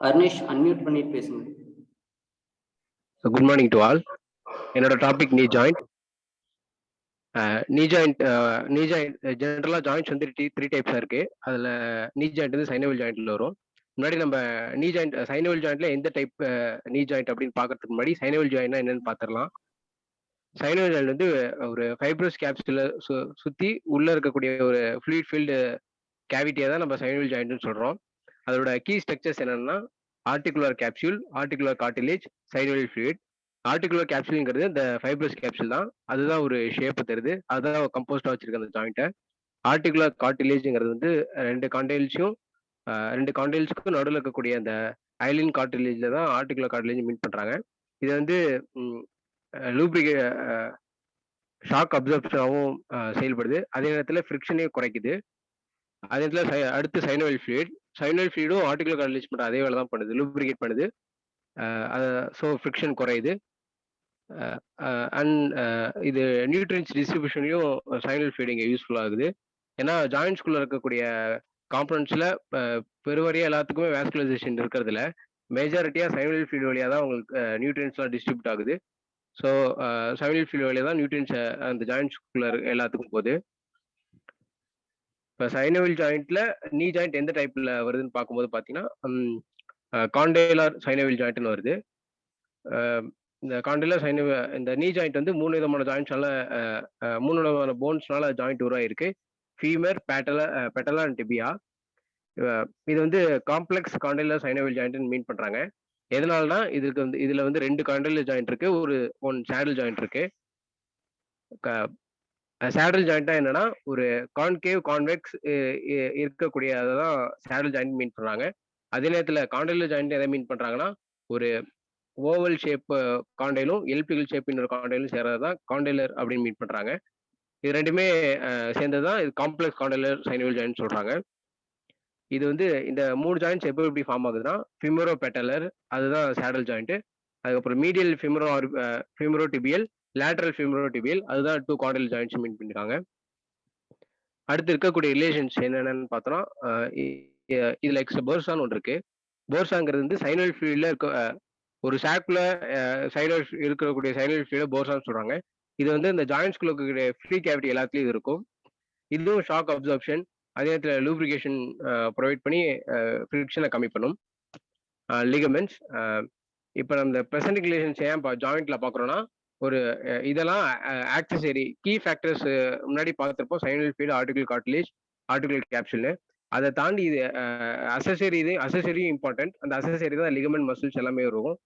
Arnis unmute பண்ணிட்டு பேசுங்க. Good morning to all. என்னோட டாபிக் நீ ஜாயிண்ட். நீ ஜாயிண்ட் ஜென்ரலாக ஜாயிண்ட்ஸ் வந்து த்ரீ டைப்ஸாக இருக்குது. அதில் நீ ஜாயிண்ட் வந்து சைனவல் ஜாயிண்ட்டில் வரும். முன்னாடி நம்ம நீ ஜாயிண்ட் சைனவல் ஜாயிண்ட்ல எந்த டைப் நீ ஜாயிண்ட் அப்படின்னு பார்க்கறதுக்கு முன்னாடி சைனவல் ஜாயிண்ட்னா என்னன்னு பார்த்துடலாம். சைனவல் ஜாயிண்ட் வந்து ஒரு ஃபைப்ரஸ் கேப்சுல சுற்றி உள்ளே இருக்கக்கூடிய ஒரு ஃப்ளூயிட் ஃபீல்டு கேவிட்டியை தான் நம்ம சைனவல் ஜாயிண்ட்னு சொல்கிறோம். அதோட கீ ஸ்ட்ரக்சர்ஸ் என்னென்னா articular capsule, articular cartilage, synovial fluid. Articular கேப்சூலுங்கிறது இந்த ஃபைப்ரஸ் கேப்சூல் தான். அதுதான் ஒரு ஷேப் தருது. அதுதான் கம்போஸ்டா வச்சிருக்க அந்த ஜாயிண்ட்டை. ஆர்டிகுலர் கார்டிலேஜ்ங்கிறது வந்து ரெண்டு கார்டிலேஜுக்கும் நடுவில் இருக்கக்கூடிய அந்த ஐலின் கார்டிலேஜ்ல தான் ஆர்டிகுலர் கார்டிலேஜ் மீன் பண்றாங்க. இது வந்து லூப்ரிகே ஷாக் அப்சர்ப்ஷனாகவும் செயல்படுது. அதே நேரத்தில் ஃப்ரிக்ஷனையும் குறைக்குது. அதே நேரத்தில் அடுத்து சைனவல் ஃப்ளூயிட். சைனவல் ஃப்ளூயிடும் ஆர்டிகுலர் கார்டிலேஜ் பண்ணுற அதே வேலை தான் பண்ணுது, லூப்ரிகேட் பண்ணுது. ஸோ ஃப்ரிக்ஷன் குறையுது. அண்ட் இது நியூட்ரியன்ஸ் டிஸ்ட்ரிபியூஷனையும் சைனவல் ஃப்ளூயிட் இங்கே யூஸ்ஃபுல் ஆகுது. ஏன்னா ஜாயிண்ட்ஸ்குள்ள இருக்கக்கூடிய காம்பனன்ட்ஸ்ல பெருவாரியா எல்லாத்துக்குமே வாஸ்குலரைசேஷன் இருக்கிறதுல மெஜாரிட்டியா சைனவல் ஃப்ளூயிட் வழியா தான் உங்களுக்கு நியூட்ரியன்ஸ்லாம் டிஸ்ட்ரிபியூட் ஆகுது. ஸோ சைனவல் ஃப்ளூயிட் வழியா தான் நியூட்ரியன்ஸ் அந்த ஜாயிண்ட்ஸ்குள்ள எல்லாத்துக்கும் போகுது. இப்போ சைனவல் ஜாயிண்ட்ல நீ ஜாயிண்ட் எந்த டைப்ல வருதுன்னு பார்க்கும்போது பார்த்தீங்கன்னா காண்டேலார் சைனவல் ஜாயிண்ட்னு வருது. இந்த காண்டேலார் இந்த நீ ஜாயிண்ட் வந்து 3 விதமான ஜாயிண்ட்ஸ்னால 3 விதமான போன்ஸ்னால ஜாயிண்ட் உருவாயிருக்கு. Femur, பெட்டலா and டிபியா. இது வந்து காம்ப்ளெக்ஸ் காண்டேலார் சைனவல் ஜாயிண்ட்னு மீன் பண்றாங்க. எதனாலனா இதுக்கு வந்து இதுல வந்து 2 காண்டேலார் ஜாயிண்ட் இருக்கு, ஒன் சேடல் ஜாயிண்ட் இருக்கு. சேடல் ஜாயிண்ட்னா என்னன்னா ஒரு கான்கேவ் கான்வெக்ஸ் இருக்கக்கூடிய அதான் சேடல் ஜாயிண்ட் மீன் பண்றாங்க. அதே நேரத்தில் காண்டேலர் ஜாயிண்ட் எதை மீன் பண்றாங்கன்னா ஒரு ஓவல் ஷேப் காண்டேலும் எலிப்டிகல் ஷேப் இன்னொரு காண்டேலும் சேர்றதுதான் காண்டேலர் அப்படின்னு மீன் பண்றாங்க. இது ரெண்டுமே சேர்ந்ததுதான் இது காம்ப்ளெக்ஸ் காண்டேலர் சைனவல் ஜாயிண்ட் சொல்றாங்க. இது வந்து இந்த 3 ஜாயிண்ட்ஸ் எப்போ எப்படி ஃபார்ம் ஆகுதுன்னா ஃபிமரோ பெட்டலர், அதுதான் சேடல் ஜாயிண்ட். அதுக்கப்புறம் மீடியல் ஃபிமரோ டிபியல், லேட்டரல் ஃபிமரோ டிபியல், அதுதான் 2 காண்டேலர் ஜாயிண்ட்ஸ் மீன் பண்ணிருக்காங்க. அடுத்து இருக்கக்கூடிய ரிலேஷன்ஸ் என்னென்னு பார்த்தோம்னா இதுல எக்ஸ்ட்ரா போர்சான் ஒன்று இருக்கு. போர்சாங்கிறது வந்து சைனவல் ஃப்ளூயிட்ல இருக்க ஒரு சாக்குல சைனவல் இருக்கக்கூடிய சைனவல் ஃப்ளூயிட போர்சான் சொல்றாங்க. இது வந்து இந்த ஜாயிண்ட்ஸ்குள்ள இருக்கக்கூடிய ஃப்ரீ கேவிட்டி எல்லாத்துலயும் இது இருக்கும். இதுவும் ஷாக் அப்சர்ப்ஷன், அதே நேரத்தில் லூப்ரிகேஷன் ப்ரொவைட் பண்ணி ஃப்ரிக்ஷனை கம்மி பண்ணும். லிகமெண்ட்ஸ் இப்போ நம்ம ப்ரெசன்ட் ரிலேஷன்ஸ் ஏன் ஜாயிண்ட்ல பார்க்குறோன்னா ஒரு இதெல்லாம் ஆக்சசரி கீ ஃபேக்டர்ஸ் முன்னாடி பார்த்துருப்போம். சைனவல் ஃப்ளூயிட், ஆர்டிகுலர் கார்டிலேஜ், ஆர்டிகுலர் கேப்சூல்னு. அதை தாண்டி இது அசசரியும் இம்பார்ட்டன்ட். அந்த அசசரி தான் லிகமெண்ட், மசில்ஸ் எல்லாமே இருக்கும்.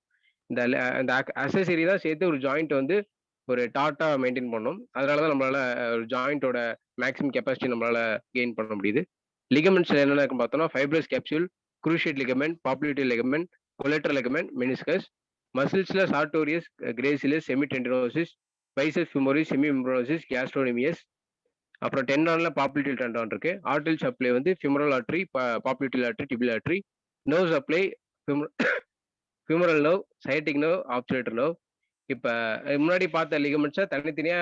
இந்த அசசரி தான் சேர்த்து ஒரு ஜாயிண்ட் வந்து ஒரு டாட்டா மெயின்டைன் பண்ணும். அதனால தான் நம்மளால ஒரு ஜாயிண்டோட மேக்ஸிமம் கெப்பாசிட்டி நம்மளால கெயின் பண்ண முடியுது. லிகமெண்ட்ஸ்ல என்னென்ன இருக்குன்னு பார்த்தோம்னா fibrous capsule, cruciate ligament, popliteal ligament, collateral ligament, meniscus. மசில்ஸ்ல sartorius, gracilis, semitendinosus, biceps femoris, semimembranosus, gastrocnemius. அப்புறம் டெண்டான்ல பாப்புலேட்டல் டெண்டான் இருக்கு. ஆர்டல் சப்ளை வந்து femoral artery, popliteal artery, tibial artery. Nerve supply femoral nerve, sciatic nerve, obturator nerve. இப்போ முன்னாடி பார்த்த லிகமெண்ட்ஸை தனித்தனியா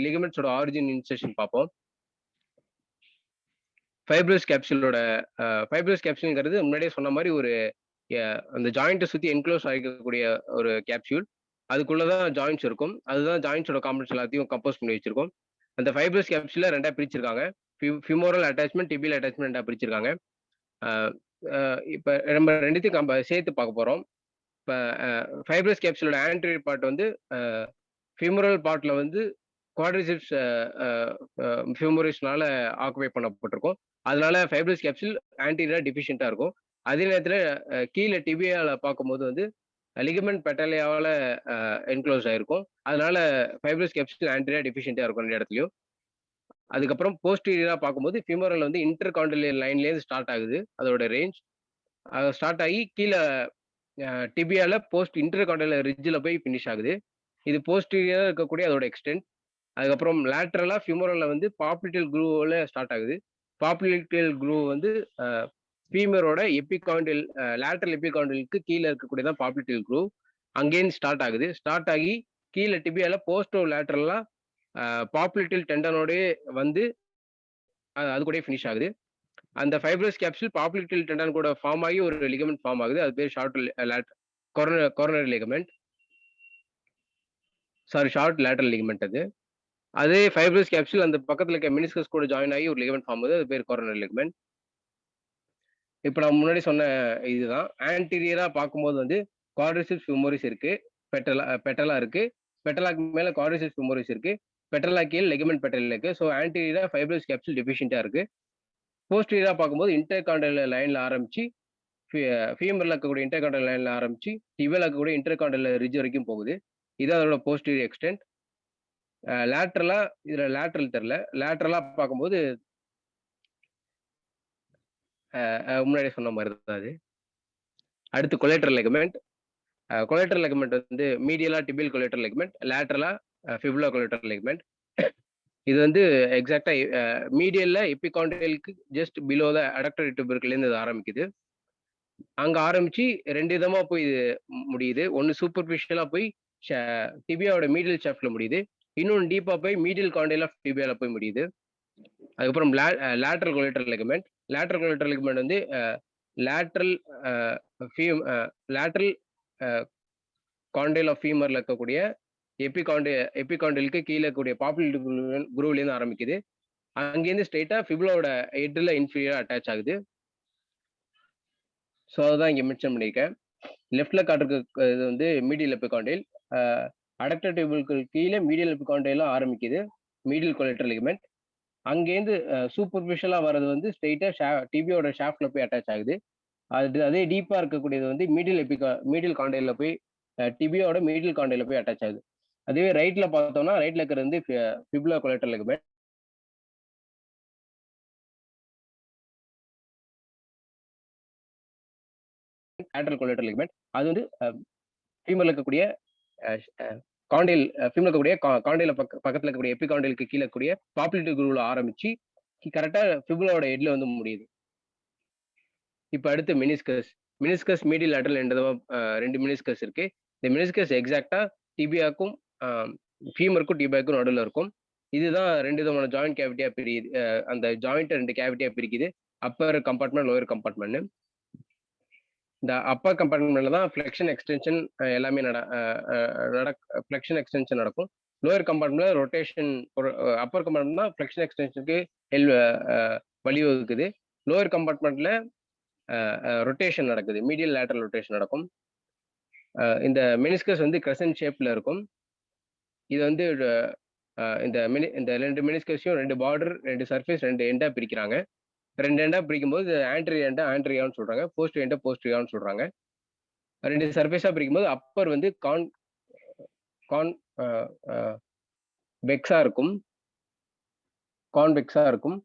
லிகமெண்ட்ஸோட ஆரிஜின் இன்செஷன் பார்ப்போம். ஃபைப்ரஸ் கேப்சூல்ங்கிறது முன்னாடியே சொன்ன மாதிரி ஒரு அந்த ஜாயிண்ட்டை சுற்றி என்க்ளோஸ் ஆகிக்கக்கூடிய ஒரு கேப்சூல். அதுக்குள்ளதான் ஜாயிண்ட்ஸ் இருக்கும். அதுதான் ஜாயிண்ட்ஸோட காம்பனன்ட்ஸ் எல்லாத்தையும் கம்போஸ் பண்ணி வச்சிருக்கோம். அந்த ஃபைப்ரஸ் கேப்சூல ரெண்டா பிரிச்சிருக்காங்க. ஃபியூமரல் அட்டாச்மெண்ட், டிபியல் அட்டாச்மெண்ட் ரெண்டா பிரிச்சிருக்காங்க. இப்போ நம்ம ரெண்டுத்தையும் சேர்த்து பார்க்க போறோம். இப்போ ஃபைப்ரஸ் கேப்சூலோட ஆன்டீரியர் பார்ட் வந்து ஃபியூமரல் பார்ட்ல வந்து குவாட்ரிசெப்ஸ் ஃபியூமரிஸ்னால ஆக்குபை பண்ணப்பட்டிருக்கும். அதனால ஃபைப்ரஸ் கேப்சூல் ஆன்டீரியரா டிஃபிஷியண்டா இருக்கும். அதே நேரத்தில் கீழே டிபியால பார்க்கும்போது வந்து லிகமெண்ட் பெட்டாலியாவால என்க்ளோஸ் ஆயிருக்கும். அதனால ஃபைப்ரஸ் கேப்சூல் ஆன்டீரியரா டிஃபிஷியண்டா இருக்கும் ரெண்டு இடத்துலையும். அதுக்கப்புறம் போஸ்டீரியரா பார்க்கும்போது ஃபியூமரல் வந்து இன்டர்காண்டலியர் லைன்லேருந்து ஸ்டார்ட் ஆகுது. அதோட ரேஞ்ச் ஸ்டார்ட் ஆகி கீழே டிபியால போஸ்ட் இன்டர்காண்டலியர் ரிட்ஜில் போய் ஃபினிஷ் ஆகுது. இது போஸ்டீரியரா இருக்கக்கூடிய அதோட எக்ஸ்டென்ட். அதுக்கப்புறம் லேட்டரலா ஃபியூமரல்ல வந்து பாப்புலேட்டல் குரூவ்ல ஸ்டார்ட் ஆகுது. பாப்புலேட்டல் குரூவ் வந்து ஃபீமரோட கீழே டிபியால போஸ்டோ லேட்டரலா பாப்புலேட்டல் டெண்டனோடய வந்து அது கூட ஃபினிஷ் ஆகுது. அந்த ஃபைப்ரஸ் கேப்சூல் பாப்புலேட்டல் டெண்டன் கூட ஃபார்ம் ஆகி ஒரு லிகமெண்ட் ஃபார்ம் ஆகுது. அது பேர் coronary ligament. Short lateral ligament அது. அதே ஃபைப்ரஸ் கேப்சூல் அந்த பக்கத்துல இருக்க மெனிஸ்கஸ் கூட ஜாயின் ஆகி ஒரு லிகமெண்ட் ஃபார்ம் ஆகுது. அது பேர் கொரோனரி லிகமெண்ட். இப்ப நான் முன்னாடி சொன்ன இதுதான். ஆன்டீரியரா பார்க்கும்போது வந்து குவாட்ரிசெப்ஸ் ஃபியூமரிஸ் இருக்கு. பெட்டலா இருக்கு. பெட்டலாக்கு மேல குவாட்ரிசெப்ஸ் ஃபியூமரிஸ் இருக்கு. பெட்டலா கீழ் லிகமெண்ட் பெட்டல் இருக்கு. ஸோ ஆன்டீரியரா ஃபைப்ரஸ் கேப்சூல் டெஃபிஷியன்ட்டா இருக்கு. போஸ்டீரியரா பார்க்கும்போது இன்டர்காண்டல் லைன்ல ஆரம்பிச்சு ஃபீமர்ல இருக்கக்கூடிய இன்டர்காண்டல் லைன்ல ஆரம்பிச்சு டிபியால இருக்கக்கூடிய இன்டர்காண்டல் ரிட்ஜ் வரைக்கும் போகுது. இதான் அதோட போஸ்டீரியர் எக்ஸ்டென்ட். லேட்டரலா இதுல லேட்டரல் தெரியல. லேட்டரலா பார்க்கும்போது முன்னாடி சொன்ன மாதிரி தான் அது. அடுத்து கொலேட்டரல் லிகமெண்ட். கொலேட்டரல் லிகமெண்ட் வந்து மீடியலா டிபியல் கொலேட்டரல் லிகமெண்ட், லேட்டரலா ஃபிபுலா கொலேட்டரல் லிகமெண்ட். இது வந்து எக்ஸாக்டா மீடியல்ல எபிகாண்டியலுக்கு ஜஸ்ட் பிலோ த அடக்டர் டியூபர்குலேருந்து இது ஆரம்பிக்குது. அங்க ஆரம்பிச்சு 2 விதமா போய் இது முடியுது. ஒன்னு சூப்பர்ஃபிஷியலா போய் டிபியாவோட மீடியல் ஷாஃப்ட்ல முடியுது. இன்னொன்று டீப்பா போய் மீடியல் காண்டைல் ஆஃப் டிபியால போய் முடியுது. அதுக்கப்புறம் lateral collateral ligament. Lateral collateral ligament வந்து லேட்டரல் காண்டைல் ஆஃப் ஃபீமர்ல இருக்கக்கூடிய எபிகாண்டிலுக்கு கீழே இருக்கக்கூடிய பாப்புலேட்டல் குரூவ்ல இருந்து ஆரம்பிக்குது. அங்கேருந்து ஸ்ட்ரெயிட்டா ஃபிபுலோட ஹெட்ல இன்ஃபீரியரா அட்டாச் ஆகுது. ஸோ அதுதான் இங்க மென்ஷன் பண்ணியிருக்கேன். லெஃப்ட்ல காட்டுறதுக்கு இது வந்து மீடியல் எபிகாண்டைல். அடக்டர் டியூபுக்கு கீழே மீடியல் எபிகாண்டைல ஆரம்பிக்குது மீடியல் கொலேட்டரல் லிகமெண்ட். அங்கேருந்து சூப்பர்ஃபிஷியலா வர்றது வந்து ஸ்ட்ரெயிட்டா டிபியோட ஷாஃப்ட்ல போய் அட்டாச் ஆகுது. அதே டீப்பா இருக்கக்கூடியது வந்து மீடியல் காண்டைல போய் டிபியோட மீடியல் காண்டைல போய் அட்டாச் ஆகுது. அதுவே ரைட்ல பார்த்தோம்னா ரைட்ல இருக்கிறது வந்து fibula collateral ligament. Lateral collateral ligament. அது வந்து ஃபீமர்ல இருக்கக்கூடிய காண்டைல் ஃபீமர்ல இருக்கக்கூடிய காண்டைல பக்கத்துல இருக்கக்கூடிய எபிகாண்டைலுக்கு கீழே இருக்கக்கூடிய பாப்புலேட்டல் குரூவ்ல ஆரம்பிச்சு கரெக்டா ஃபிபுலோட ஹெட்ல வந்து முடியுது. இப்ப அடுத்து meniscus. Meniscus medial lateral 2 meniscus இருக்கு. இந்த மெனிஸ்கஸ் எக்ஸாக்டா டிபியாக்கும் ஃபீமருக்கும் டிபியாக்கும் நடுவில் இருக்கும். இதுதான் 2 விதமான ஜாயிண்ட் கேவிட்டியா பிரியுது. அந்த ஜாயிண்ட் 2 கேவிட்டியா பிரிக்குது. Upper compartment, lower compartment. இந்த அப்பர் கம்பார்ட்மெண்ட்ல தான் ஃபிளெக்ஷன் எக்ஸ்டென்ஷன் எல்லாமே ஃபிளெக்ஷன் எக்ஸ்டென்ஷன் நடக்கும். லோயர் கம்பார்ட்மெண்ட்ல ரொட்டேஷன். அப்பர் கம்பார்ட்மெண்ட் தான் ஃபிளெக்ஷன் எக்ஸ்டென்ஷனுக்கு வழிவகுக்குது. லோயர் கம்பார்ட்மெண்ட்ல ரொட்டேஷன் நடக்குது. மீடியல் லேட்டரல் ரொட்டேஷன் நடக்கும். இந்த மெனிஸ்கஸ் வந்து கிரசன்ட் ஷேப்ல இருக்கும். இது வந்து இந்த 2 மெனிஸ்கஸையும் 2 பார்டர், 2 சர்ஃபேஸ், 2 எண்டா பிரிக்கிறாங்க. 2 எண்டா பிரிக்கும்போது ஆன்டீரியர் எண்டா ஆன்டீரியான்னு சொல்றாங்க. போஸ்டீரியர் எண்டா போஸ்டீரியான்னு சொல்றாங்க. 2 சர்ஃபேஸா பிரிக்கும்போது அப்பர் வந்து வெக்ஸா இருக்கும். கான்வெக்ஸா இருக்கும்.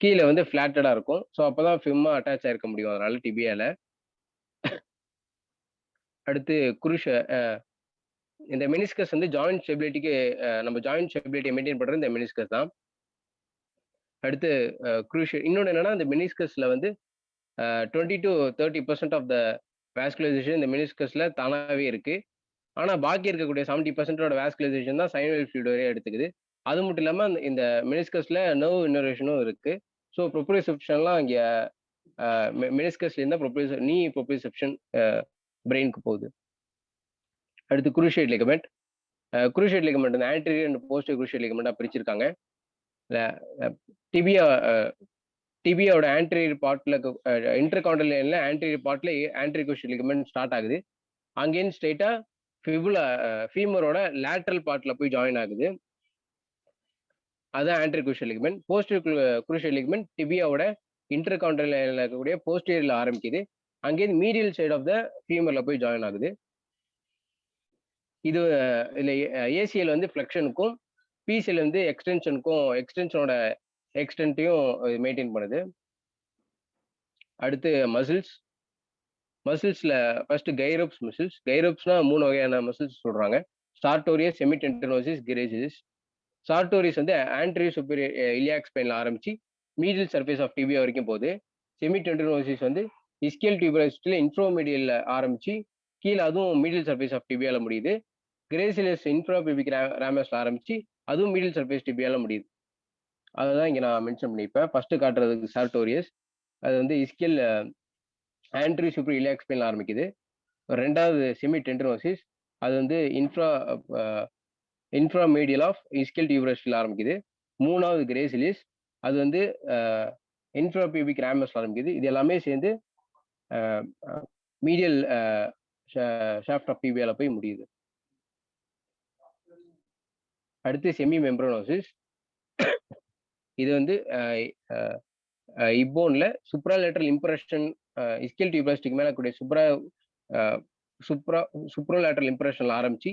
கீழே வந்து ஃபிளாட்டடா இருக்கும். ஸோ அப்பதான் ஃபிம்மா அட்டாச் ஆயிருக்க முடியும் அதனால டிபியால. அடுத்து இந்த மெனிஸ்கஸ் வந்து ஜாயிண்ட் ஸ்டெபிலிட்டிக்கு நம்ம ஜாயிண்ட் ஸ்டெபிலிட்டியை மெயின்டைன் பண்றது இந்த மெனிஸ்கஸ் தான். அடுத்து குரூஷியல் இன்னொன்று என்னன்னா இந்த மெனிஸ்கஸ்ல வந்து 20 to 30% ஆஃப் த வாஸ்குலரைசேஷன் இந்த மெனிஸ்கஸ்ல தானாவே இருக்கு. ஆனா பாக்கி இருக்கக்கூடிய 70% வாஸ்குலரைசேஷன் தான் சைனோவியல் ஃப்ளூயிட் வரையா எடுத்துக்குது. அது மட்டும் இல்லாம இந்த மெனிஸ்கஸ்ல நர்வ் இன்னோரேஷனும் இருக்கு. ஸோ ப்ரொப்ரியோசெப்ஷன்லாம் இங்க மெனிஸ்கஸ்ல இருந்தா ப்ரொப்ரியோசெப்ஷன் பிரெயினுக்கு போகுது. அடுத்து குரூஷியேட் லிகமெண்ட். குரூஷியேட் லிகமெண்ட் வந்து ஆன்டீரியர் அண்ட் போஸ்டீரியர் குரூஷியேட் லிகமெண்டா பிரிச்சிருக்காங்க. டிபியாவோட ஆன்டீரியர் பார்ட்ல இன்டர்காண்டல் லைன்ல ஆன்டீரியர் பார்ட்ல ஆன்டீரியர் குரூஷியேட் லிகமெண்ட் ஸ்டார்ட் ஆகுது. அங்கேருந்து ஸ்ட்ரெயிட்டா ஃபீமரோட லேட்டரல் பார்ட்ல போய் ஜாயின் ஆகுது. அதுதான் anterior cruciate ligament. Posterior cruciate ligament டிபியாவோட இன்டர்காண்டல் லைன்ல இருக்கக்கூடிய போஸ்டீரியர்ல ஆரம்பிக்குது. அங்கேருந்து மீடியல் சைடு ஆஃப் த ஃபீமர்ல போய் ஜாயின் ஆகுது. இது ஏசிஎல் வந்து ஃபிளெக்ஷனுக்கும், பிசிஎல் வந்து எக்ஸ்டென்ஷனோட எக்ஸ்டென்ட்டையும் மெயின்டைன் பண்ணுது. அடுத்து மசில்ஸ்ல ஃபர்ஸ்ட் கைரோப்ஸ் மசில்ஸ். கைரோப்ஸ்னா 3 வகையான மசில்ஸ் சொல்றாங்க. சார்டோரியஸ், செமிடெண்டனோசிஸ், கிரேசிஸ். சார்டோரியஸ் வந்து ஆன்டீரியர் சுப்பீரியர் இலியாக் ஸ்பைன்ல ஆரம்பிச்சு மீடியல் சர்ஃபேஸ் ஆஃப் டிபியா வரைக்கும் போகுது. செமிடெண்டனோசிஸ் வந்து இஸ்கியல் டியூபரஸ்ல இன்ஃப்ரோமீடியல்ல ஆரம்பிச்சு கீழே அதுவும் மீடியல் சர்ஃபேஸ் ஆஃப் டிபியால முடியுது. கிரேசிலியஸ் இன்ஃப்ராபியூபிக் ரேமஸ்ல ஆரம்பிச்சு அதுவும் மீடியல் சர்ஃபேஸ் டிபியால முடியுது. அதுதான் இங்க நான் மென்ஷன் பண்ணியிருப்பேன். ஃபர்ஸ்ட் காட்டுறதுக்கு சார்டோரியஸ், அது வந்து இஸ்கியல் ஆண்ட்ரி சூப்பர் இலியாக் ஸ்பைன்ல ஆரம்பிக்குது. ரெண்டாவது செமி டெண்டனோசிஸ், அது வந்து இன்ஃப்ராமீடியல் ஆஃப் இஸ்கியல் டியூபரஸ்ல ஆரம்பிக்குது. மூணாவது கிரேசிலிஸ், அது வந்து இன்ஃப்ராபியூபிக் ரேமஸ்ல ஆரம்பிக்குது. இது எல்லாமே சேர்ந்து மீடியல் ஷாஃப்ட் ஆஃப் டிபியால போய் முடியுது. அடுத்து செமி மெம்பரனோசிஸ், இது வந்து இப்போன்ல சுப்ராலேட்டரல் இம்ப்ரெஷன் இஸ்கியல் டியூபர்ஸ்டிக் மேல கூடிய சுப்ரோலேட்டரல் இம்ப்ரெஷன்ல ஆரம்பிச்சு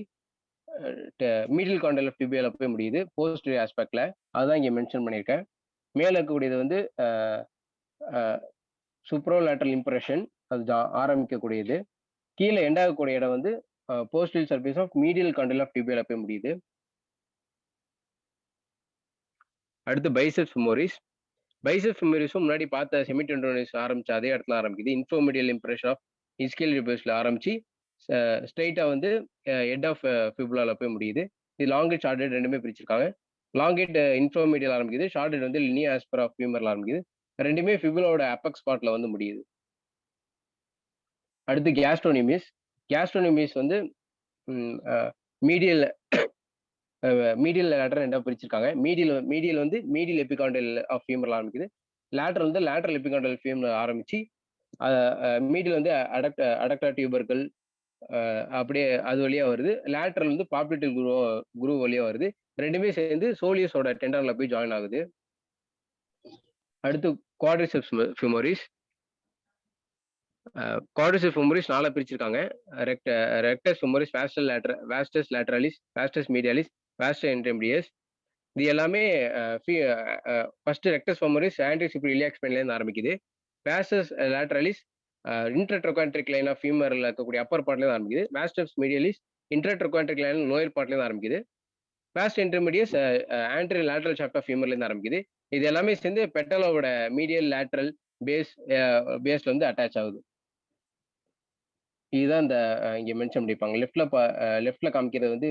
மீடியல் காண்டல் ஆஃப் டிபியால போய் முடியுது போஸ்டீரியர் ஆஸ்பெக்ட்ல. அதுதான் இங்க மென்ஷன் பண்ணியிருக்கேன். மேல இருக்கக்கூடியது வந்து சுப்ரோலேட்டரல் இம்ப்ரெஷன், அது ஆரம்பிக்கக்கூடியது. கீழே எண்டாகக்கூடிய இடம் வந்து posterior surface of medial condyle of டிபியால போய் முடியுது. அடுத்து பைசெப்ஸ் ஃபெமோரிஸ். பைசெப்ஸ் ஃபெமோரிஸும் முன்னாடி பார்த்த செமிடெண்டோனிஸ் ஆரம்பிச்சு அதே இடத்துல ஆரம்பிக்குது. இன்ஃபோமீடியல் இம்ப்ரெஷன் ஆஃப் இஸ்கியல் டியூபர்ஸ்ல ஆரம்பிச்சு ஸ்ட்ரைட்டா வந்து ஹெட் ஆஃப் ஃபிபுலால போய் முடியுது. இது லாங்கெட் ஷார்ட் ரெண்டுமே பிரிச்சிருக்காங்க. லாங்கெட் இன்ஃபோமீடியல் ஆரம்பிக்குது, ஷார்ட் வந்து லினியா ஆஸ்பர் ஆஃப் ஃபியூமர்ல ஆரம்பிக்குது. ரெண்டுமே ஃபிபுலாவோட அப்பெக்ஸ் ஸ்பாட்ல வந்து முடியுது. அடுத்து கேஸ்ட்ரோனிமிஸ். கேஸ்ட்ரோனிமிஸ் வந்து மீடியல் லேட்டரல் ரெண்டா பிரிச்சிருக்காங்க. மீடியல் வந்து மீடியல் எபிகாண்டல் ஆஃப் ஃபியூமர்ல ஆரம்பிக்குது. லேட்டரல் வந்து லேட்டரல் எபிகாண்டல் ஃபியூமர்ல ஆரம்பிச்சு மீடியல் வந்து அடக்டா டியூபர்கள் அப்படியே அது வழியா வருது. லேட்டரல் வந்து பாப்லேட்டல் குரூ வழியா வருது. ரெண்டுமே சேர்ந்து சோலியஸோட டெண்டன்ல போய் ஜாயின் ஆகுது. அடுத்து குவாட்ரிசெப்ஸ் ஃபெமோரிஸ். குவாட்ரிசெப்ஸ் ஃபெமோரிஸ் நாலா பிரிச்சிருக்காங்க. Rectus femoris, vastus lateralis, vastus medialis, vastus intermedius. இது எல்லாமே first rectus femoris anterior super iliac ஸ்பைன்ல இருந்து ஆரம்பிக்குது. வாஸ்டஸ் லேட்டரலிஸ் இன்டர்ட்ரோகான்ட்ரிக் லைன் ஆஃப் ஃபியூமர்ல இருக்கக்கூடிய அப்பர் பார்ட்ல இருந்து ஆரம்பிக்குது. வாஸ்டஸ் மீடியாலிஸ் இன்டர்ட்ரோகான்ட்ரிக் லைன் லோயர் பார்ட்ல இருந்து ஆரம்பிக்குது. Vastus intermedius anterior lateral shaft of ஃபியூமர்ல இருந்து ஆரம்பிக்குது. இது எல்லாமே சேர்ந்து பெட்டலோட மீடியல் லேட்டரல் பேஸ்ல வந்து அட்டாச் ஆகுது. இதுதான் இந்த இங்க மென்ஷன் பண்ணிருப்பாங்க. லெஃப்ட்ல காமிக்கிறது வந்து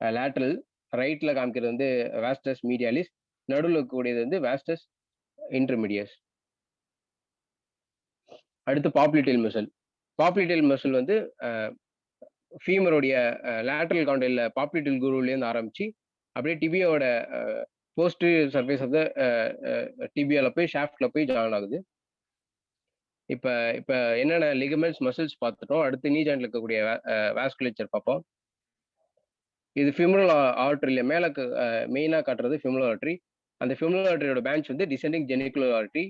லேட்டரல், ரைட்ல காமிக்கிறது வந்து வாஸ்டஸ் மீடியாலிஸ், நடுவில் இருக்கக்கூடியது வந்து வாஸ்டஸ் இன்டர்மீடியஸ். அடுத்து பாப்ளிட்டேல் மசில். பாப்ளிட்டேல் மசில் வந்து ஃபீமருடைய லேட்டரல் காண்டல்ல பாப்ளிட்டேல் குரூவ்லேருந்து ஆரம்பிச்சு அப்படியே டிபியோட போஸ்டீரியர் சர்ஃபேஸ் ஆஃப் த டிபியால போய் ஷாஃப்ட்ல போய் ஜாயின் ஆகுது. இப்ப என்னென்ன லிகமெண்ட்ஸ் மசில்ஸ் பார்த்துட்டோம். அடுத்து நீ ஜாயின்ட்ல இருக்கக்கூடிய வாஸ்குலேச்சர் பார்ப்போம். இது ஃபியூமரல் ஆர்டரியில மேல மெயினா காட்டுறது ஃபியூமரல் ஆர்டரி. அந்த ஃபியூமரல் ஆர்டரியோட பேன்ச் வந்து டிசெண்டிங் ஜெனிகுலர் ஆர்டரி,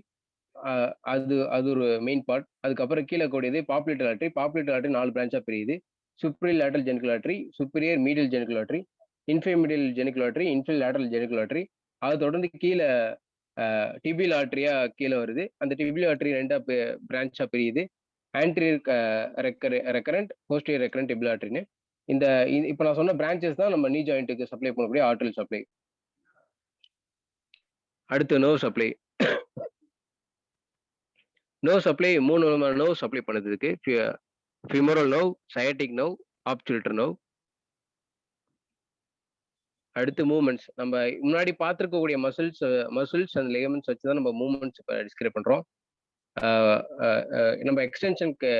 அது ஒரு மெயின் பார்ட். அதுக்கப்புறம் கீழே கூடியது பாப்ளிட்டல் ஆர்டரி. பாப்ளிட்டல் ஆர்டரி 4 பிரான்ச்சா பிரியுது. Superior lateral genicular artery, superior medial genicular artery, inferior genicular artery, inferior lateral genicular artery. அது தொடர்ந்து கீழே டிபியல் ஆர்டரியா கீழே வருது. அந்த டிபியல் ஆர்டரி 2 பிரான்ச்சா பிரியுது. Anterior recurrent, posterior recurrent tibial ஆர்டரின்னு. இந்த இப்ப நான் சொன்ன பிரான்ச்சஸ் தான் நம்ம நீ ஜாயிண்ட்டுக்கு சப்ளை பண்ணக்கூடிய ஆர்டரி சப்ளை. அடுத்து நர்வ் சப்ளை. நர்வ் சப்ளை 3 விதமான நர்வ் சப்ளை பண்ணுறதுக்கு femoral nerve, sciatic nerve, obturator nerve. அடுத்து மூவ்மெண்ட்ஸ். நம்ம முன்னாடி பார்த்துருக்கக்கூடிய மசில்ஸ் அண்ட் லிகமெண்ட்ஸ் வச்சு தான் நம்ம மூவ்மெண்ட்ஸ் இப்போ டிஸ்கிரைப் பண்றோம். நம்ம எக்ஸ்டென்ஷனுக்கு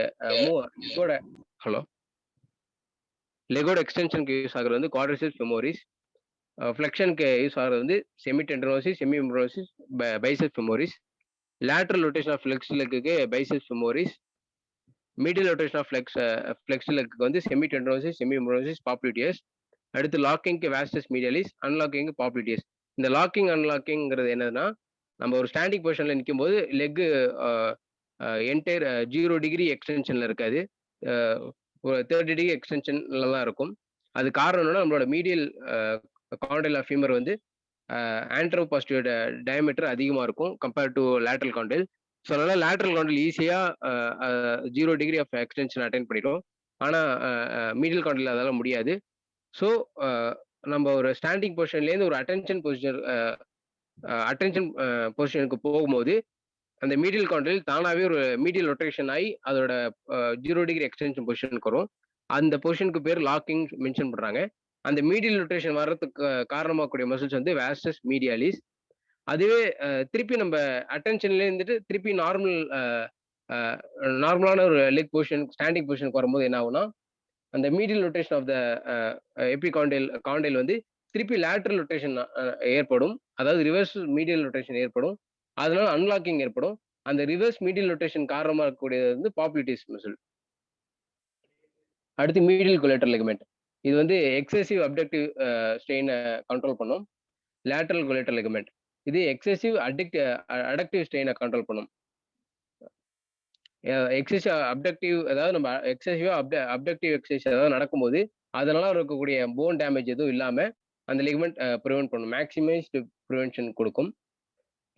லெகோட எக்ஸ்டென்ஷனுக்கு யூஸ் ஆகுறது வந்து குவாட்ரிசெப்ஸ் ஃபெமோரிஸ். ஃப்ளெக்ஷனுக்கு யூஸ் ஆகுறது வந்து semitendinosus, semimembranosus, biceps femoris. Lateral rotation of flexed லெக்குக்கு biceps femoris. Medial rotation of flexed லெக்குக்கு வந்து செமி டெண்டனோசிஸ், செமி மெம்பரனோசிஸ், பாப்ளிட்டியஸ். அடுத்து லாக்கிங்க்கு வாஸ்டஸ் மீடியாலிஸ், அன்லாக்கிங்க்கு பாப்ளிட்டியஸ். இந்த லாக்கிங் அன்லாக்கிங்கிறது என்னதுன்னா, நம்ம ஒரு ஸ்டாண்டிங் பொசிஷன்ல நிற்கும் போது லெக்கு என்டையர் 0 டிகிரி எக்ஸ்டென்ஷன்ல இருக்காது, ஒரு 30 டிகிரி எக்ஸ்டென்ஷன்ல தான் இருக்கும். அது காரணம் என்னன்னா, நம்மளோட மீடியல் காண்டல் ஆஃப் ஃபீமர் வந்து ஆன்ட்ரோ பாசிட்டிவ் டயமீட்டர் அதிகமாக இருக்கும் compared to lateral candle. So அதனால லேட்டரல் காண்டல் ஈஸியாக 0 டிகிரி ஆஃப் எக்ஸ்டென்ஷன் அட்டைன் பண்ணிடும். ஆனால் மீடியல் காண்டல் அதால முடியாது. ஸோ நம்ம ஒரு ஸ்டாண்டிங் பொசிஷன்லேருந்து ஒரு அட்டென்ஷன் பொசிஷனுக்கு போகும்போது அந்த மீடியல் காண்டல் தானாகவே ஒரு மீடியல் ரொட்டேஷன் ஆகி அதோட 0 டிகிரி எக்ஸ்டென்ஷன் பொசிஷனுக்கு வரும். அந்த பொசிஷனுக்கு பேர் லாக்கிங் மென்ஷன் பண்றாங்க. அந்த மீடியல் ரொட்டேஷன் வர்றதுக்கு காரணமாகக்கூடிய மசில்ஸ் வந்து வாஸ்டஸ் மீடியாலிஸ். அதுவே திருப்பி நம்ம அட்டென்ஷன்ல இருந்துட்டு திருப்பி நார்மலான ஒரு லெக் பொசிஷன் ஸ்டாண்டிங் பொசிஷனுக்கு வரும்போது என்ன ஆகும்னா, அந்த medial rotation of the condyle வந்து திருப்பி லேட்டரல் ரொட்டேஷன் ஏற்படும். அதாவது ரிவர்ஸ் மீடியல் ரொட்டேஷன் ஏற்படும். அதனால அன்லாக்கிங் ஏற்படும். அந்த ரிவர்ஸ் மீடியல் ரொட்டேஷன் காரணமா இருக்கக்கூடியது வந்து பாப்லிட்டிஸ் மசில். அடுத்து மீடியல் கொலேட்டரல் லிகமெண்ட். இது வந்து எக்ஸசிவ் அப்டக்டிவ் ஸ்ட்ரெயினை கண்ட்ரோல் பண்ணும். லேட்டரல் கொலேட்டரல் லிகமெண்ட் இது எக்ஸசிவ் அடக்டிவ் ஸ்ட்ரெயினை கண்ட்ரோல் பண்ணும். எக்ஸசிவ் அப்டக்டிவ் அதாவது நம்ம எக்ஸசிவா அப்டக்டிவ் எக்ஸசைஸ் ஏதாவது நடக்கும்போது அதனால இருக்கக்கூடிய போன் டேமேஜ் எதுவும் இல்லாம அந்த லிகமெண்ட் ப்ரிவென்ட் பண்ணும். மேக்ஸிமைஸ்டு ப்ரிவென்ஷன் கொடுக்கும்.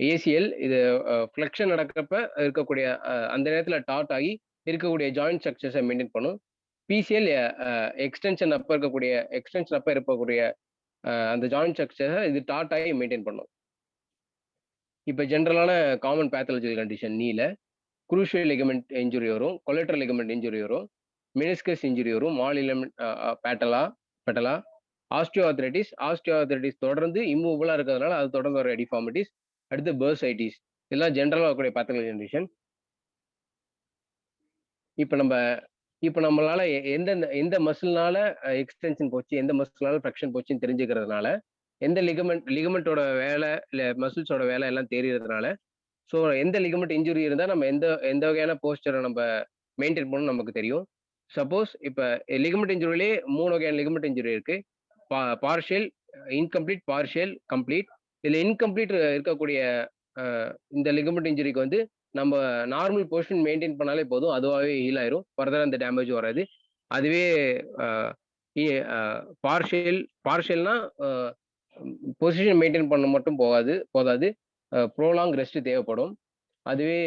ஏசிஎல் இது ஃப்ளெக்ஷன் நடக்கிறப்ப இருக்கக்கூடிய அந்த நேரத்தில் டாட் ஆகி இருக்கக்கூடிய ஜாயிண்ட் ஸ்ட்ரக்சர்ஸை மெயின்டைன் பண்ணும். பிசிஎல் எக்ஸ்டென்ஷன் அப்போ இருக்கக்கூடிய அந்த ஜாயிண்ட் ஸ்ட்ரக்சரை இது டாட் ஆகி மெயின்டைன் பண்ணும். இப்போ ஜென்ரலான காமன் பேத்தாலஜிக்கல் கண்டிஷன் நீல குரூஷியல் லிகமெண்ட் இன்ஜுரி வரும், கொலேட்டரல் லிகமெண்ட் இன்ஜுரி வரும், மெனிஸ்கஸ் இன்ஜுரி வரும், மால் லிகமெண்ட் பேட்டலா, ஆஸ்டியோஆர்த்ரைட்டிஸ் தொடர்ந்து இம்மூவபிளா இருக்கிறதுனால அது தொடர்ந்து வர டிஃபார்மிட்டிஸ். அடுத்து பர்சைட்டிஸ். இதெல்லாம் ஜென்ரலாக இருக்கக்கூடிய பேத்தாலஜி கண்டிஷன். இப்போ நம்மளால எந்த மசில்னால எக்ஸ்டென்ஷன் போச்சு, எந்த மசில்னால ஃப்ளெக்ஷன் போச்சுன்னு தெரிஞ்சுக்கிறதுனால, எந்த லிகமெண்டோட வேலை இல்லை மசில்ஸோட வேலை எல்லாம் தெரியறதுனால, ஸோ எந்த லிகமெண்ட் இன்ஜுரி இருந்தால் நம்ம எந்த வகையான போஸ்டரை நம்ம மெயின்டைன் பண்ணணும் நமக்கு தெரியும். சப்போஸ் இப்போ லிகமெண்ட் இன்ஜுரியிலே 3 வகையான லிகமெண்ட் இன்ஜுரி இருக்கு. Partial, incomplete, partial, complete. இதில் இன்கம்ப்ளீட் இருக்கக்கூடிய இந்த லிகமெண்ட் இன்ஜுரிக்கு வந்து நம்ம நார்மல் பொசிஷன் மெயின்டைன் பண்ணாலே போதும், அதுவாகவே ஹீல் ஆயிரும். ஃபர்தர் அந்த டேமேஜ் வராது. அதுவே பார்ஷியல்னா பொசிஷன் மெயின்டைன் பண்ண மட்டும் போதாது, ப்ரோலாங் ரெஸ்ட் தேவைப்படும். அதுவே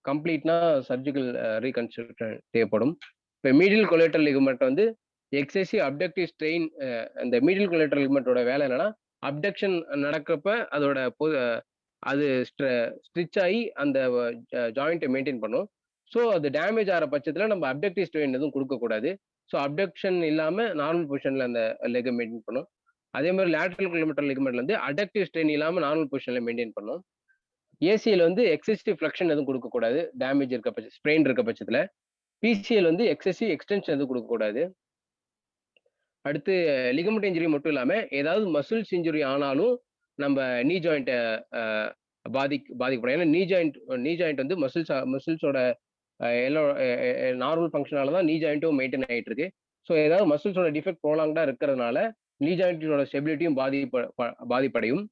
கம்ப்ளீட்னா சர்ஜிக்கல் ரீகன்ஸ்ட்ரக்ஷன் தேவைப்படும். இப்போ மீடியல் கொலேட்டரல் லிகமெண்ட் வந்து எக்ஸசிவ் அப்டக்டிவ் ஸ்ட்ரெயின். இந்த மீடியல் கொலேட்டரல் லிகமெண்டோட வேலை என்னன்னா, அப்டக்ஷன் நடக்கிறப்ப அது ஸ்ட்ரிச் ஆகி அந்த ஜாயிண்ட்டை மெயின்டைன் பண்ணும். ஸோ அது டேமேஜ் ஆகிற பட்சத்தில் நம்ம அப்டக்டிவ் ஸ்ட்ரெயின் எதுவும் கொடுக்கக்கூடாது. ஸோ அப்டக்ஷன் இல்லாமல் நார்மல் பொசிஷனில் அந்த லெக்கை மெயின்டைன் பண்ணும். அதே மாதிரி லேட்டரல் கொலேட்டரல் லிகமெண்ட்ல வந்து அடக்டிவ் ஸ்ட்ரெயின் இல்லாமல் நார்மல் பொசிஷனில் மெயின்டைன் பண்ணும். ஏசிஎல் வந்து எக்ஸசிவ் ஃப்ளெக்ஷன் எதுவும் கொடுக்கக்கூடாது, டேமேஜ் இருக்க பட்சம், ஸ்ட்ரெயின் இருக்க பட்சத்தில். பிசிஎல் வந்து எக்ஸசிவ் எக்ஸ்டென்ஷன் எதுவும் கொடுக்கக்கூடாது. அடுத்து லிகமெண்ட் இன்ஜுரி மட்டும் இல்லாமல் ஏதாவது மசில்ஸ் இன்ஜுரி ஆனாலும் நம்ம நீ ஜாயிண்ட்டை பாதிக்கப்படும். ஏன்னா நீ ஜாயிண்ட் வந்து மசில்ஸோட நார்மல் ஃபங்க்ஷனால தான் நீ ஜாயிண்ட்டும் மெயின்டைன் ஆகிட்டு இருக்கு. ஸோ ஏதாவது மசில்ஸோட டிஃபெக்ட் ப்ரோலாங்டாக இருக்கிறதுனால நீ ஜாயிண்டோட ஸ்டெபிலிட்டியும் பாதிப்படையும்.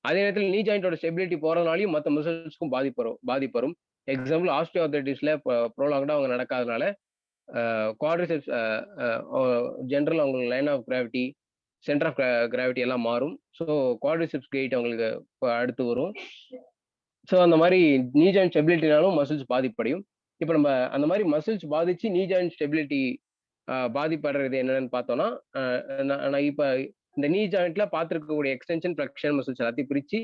அதே நேரத்தில் நீ ஜாயிண்டோட ஸ்டெபிலிட்டி போகிறதுனாலையும் மற்ற மசில்ஸ்க்கும் பாதிப்பு வரும். எக்ஸாம்பிள் ஆஸ்டியோஆர்த்ரைட்டிஸ்ல ப்ரோலாங்டாக அவங்க நடக்காதனால குவாட்ரிசெப்ஸ் ஜென்ரல் அவங்களுக்கு line of gravity, centre of gravity எல்லாம் மாறும். ஸோ குவாட்ரிசெப்ஸ் கெயிட் அவங்களுக்கு அடுத்து வரும். ஸோ அந்த மாதிரி நீ ஜாயிண்ட் ஸ்டெபிலிட்டினாலும் மசில்ஸ் பாதிப்படையும். இப்போ நம்ம அந்த மாதிரி மசில்ஸ் பாதிச்சு நீ ஜாயிண்ட் ஸ்டெபிலிட்டி பாதிப்படுறது என்னன்னு பார்த்தோம்னா, நான் இப்போ இந்த நீ ஜாயிண்ட்ல பார்த்துருக்கக்கூடிய எக்ஸ்டென்ஷன் ஃப்ளெக்ஷன் மசில்ஸ் எல்லாத்தையும் பிரித்து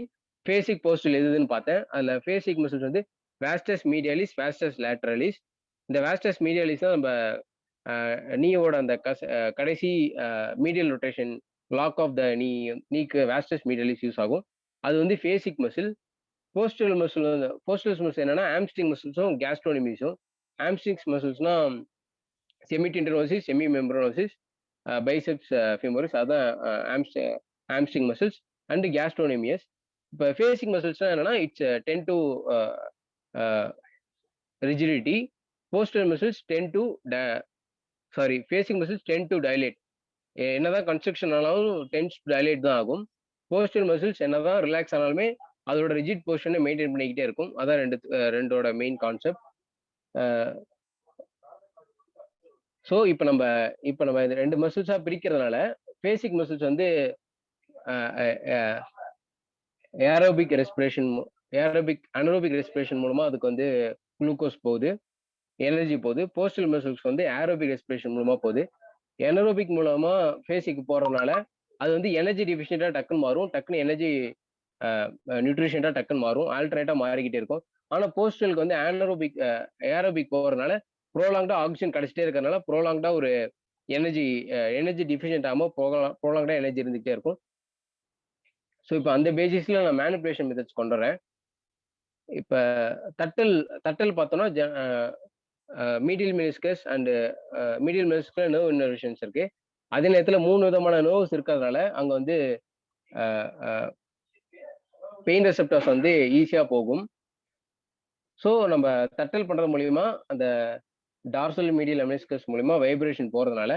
ஃபேசிக் போஸ்டல் எதுன்னு பார்த்தேன். அதில் ஃபேசிக் மசில்ஸ் வந்து வாஸ்டஸ் மீடியாலிஸ், வாஸ்டஸ் லேட்டரலிஸ். இந்த வாஸ்டஸ் மீடியாலிஸ் தான் நம்ம நீயோட அந்த கடைசி medial rotation lock of the நீக்கு வாஸ்டஸ் மீடியாலிஸ் யூஸ் ஆகும். அது வந்து ஃபேசிக் மசில். போஸ்டல் மசில்ஸ் என்னன்னா ஆம்ஸ்ட்ரிங் மசில்ஸும் கேஸ்ட்ரோனமிஸும். ஆம்ஸ்ட்ரிங்ஸ் மசில்ஸ்னா semitendinosus, semimembranosus, biceps femoris, அதான் ஆம்ஸ்ட்ரிங் மசில்ஸ் அண்ட் கேஸ்ட்ரோனமியஸ். இப்போ ஃபேசிக் மசில்ஸ்னா என்னன்னா it's tend to rigidity. Postural muscles phasic muscles tend to dilate. என்னதான் கன்ஸ்ட்ரக்ஷன் ஆனாலும் டென்ஸ் டைலேட் தான் ஆகும். போஸ்டல் மசில்ஸ் என்னதான் ரிலாக்ஸ் ஆனாலுமே அதோட ரிஜிட் பொசிஷனை மெயின்டைன் பண்ணிக்கிட்டே இருக்கும். அதான் ரெண்டோட மெயின் கான்செப்ட். ஸோ இப்போ நம்ம இந்த 2 மசில்ஸாக பிரிக்கிறதுனால ஃபேசிக் மசில்ஸ் வந்து ஏரோபிக் அனரோபிக் ரெஸ்பிரேஷன் மூலமாக அதுக்கு வந்து குளுக்கோஸ் போகுது, எனர்ஜி போகுது. போஸ்டல் மசில்ஸ் வந்து ஏரோபிக் ரெஸ்பிரேஷன் மூலமாக போகுது. எனரோபிக் மூலமாக ஃபேஸுக்கு போகிறதுனால அது வந்து எனர்ஜி டிஃபிஷியண்டாக டக்குன்னு மாறும், டக்குன்னு எனர்ஜி நியூட்ரிஷியண்டாக டக்குன்னு மாறும், ஆல்டர்னேட்டாக மாறிக்கிட்டே இருக்கும். ஆனால் போஸ்டலுக்கு வந்து ஏரோபிக் போகிறதுனால ப்ரோலாங்டா ஆக்சிஜன் கிடைச்சிட்டே இருக்கறனால ப்ரோலாங்டா ஒரு எனர்ஜி டிஃபிஷியன்ட் ஆகாம ப்ரோலாங்டா எனர்ஜி இருந்துகிட்டே இருக்கும். ஸோ இப்போ அந்த பேசிஸ்ல நான் மேனிபுலேஷன் மெத்தட்ஸ் கொண்டு வரேன். இப்ப தட்டல் தட்டல் பார்த்தோம்னா medial meniscus and medial meniscus nerve innervations இருக்கு. அதே நேரத்துல 3 விதமான நர்வ்ஸ் இருக்கிறதுனால அங்க வந்து பெயின் ரெசெப்டர்ஸ் வந்து ஈஸியா போகும். ஸோ நம்ம தட்டல் பண்றது மூலியமா அந்த டார்சல் மீடியல் மெனிஸ்கஸ் மூலியமா வைப்ரேஷன் போறதுனால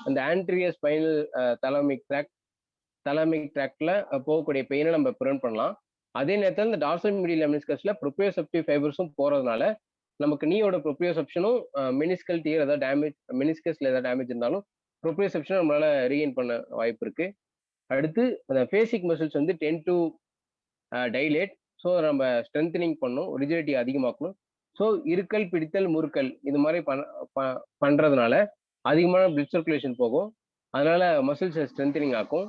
அந்த ஆன்டீரியர் ஸ்பைனல் தலாமிக் ட்ராக்ட்ல போகக்கூடிய பெயினை நம்ம ப்ரிவென்ட் பண்ணலாம். அதே நேரத்தில் இந்த டார்சல் மீடியல் மெனிஸ்கஸ்ல ப்ரோப்ரியோசெப்டிவ் ஃபைபர்ஸும் போறதுனால நமக்கு நீயோட ப்ரோப்ரியோசெப்ஷனும் மெனிஸ்கல் டியர் ஏதாவது டேமேஜ் மெனிஸ்கஸ்ல ஏதாவது டேமேஜ் இருந்தாலும் ப்ரோப்ரியோசெப்ஷனை நம்மளால ரீகெயின் பண்ண வாய்ப்பு இருக்கு. அடுத்து அந்த பேசிக் மசில்ஸ் வந்து டென் டு டைலேட். ஸோ நம்ம ஸ்ட்ரென்தனிங் பண்ணணும், ரிஜிடிட்டி அதிகமாக்கணும். ஸோ இருக்கல் பிடித்தல் முறுக்கல் இது மாதிரி பண்றதுனால அதிகமான பிளட் சர்க்குலேஷன் போகும், அதனால மசில்ஸ் ஸ்ட்ரென்தனிங் ஆக்கும்.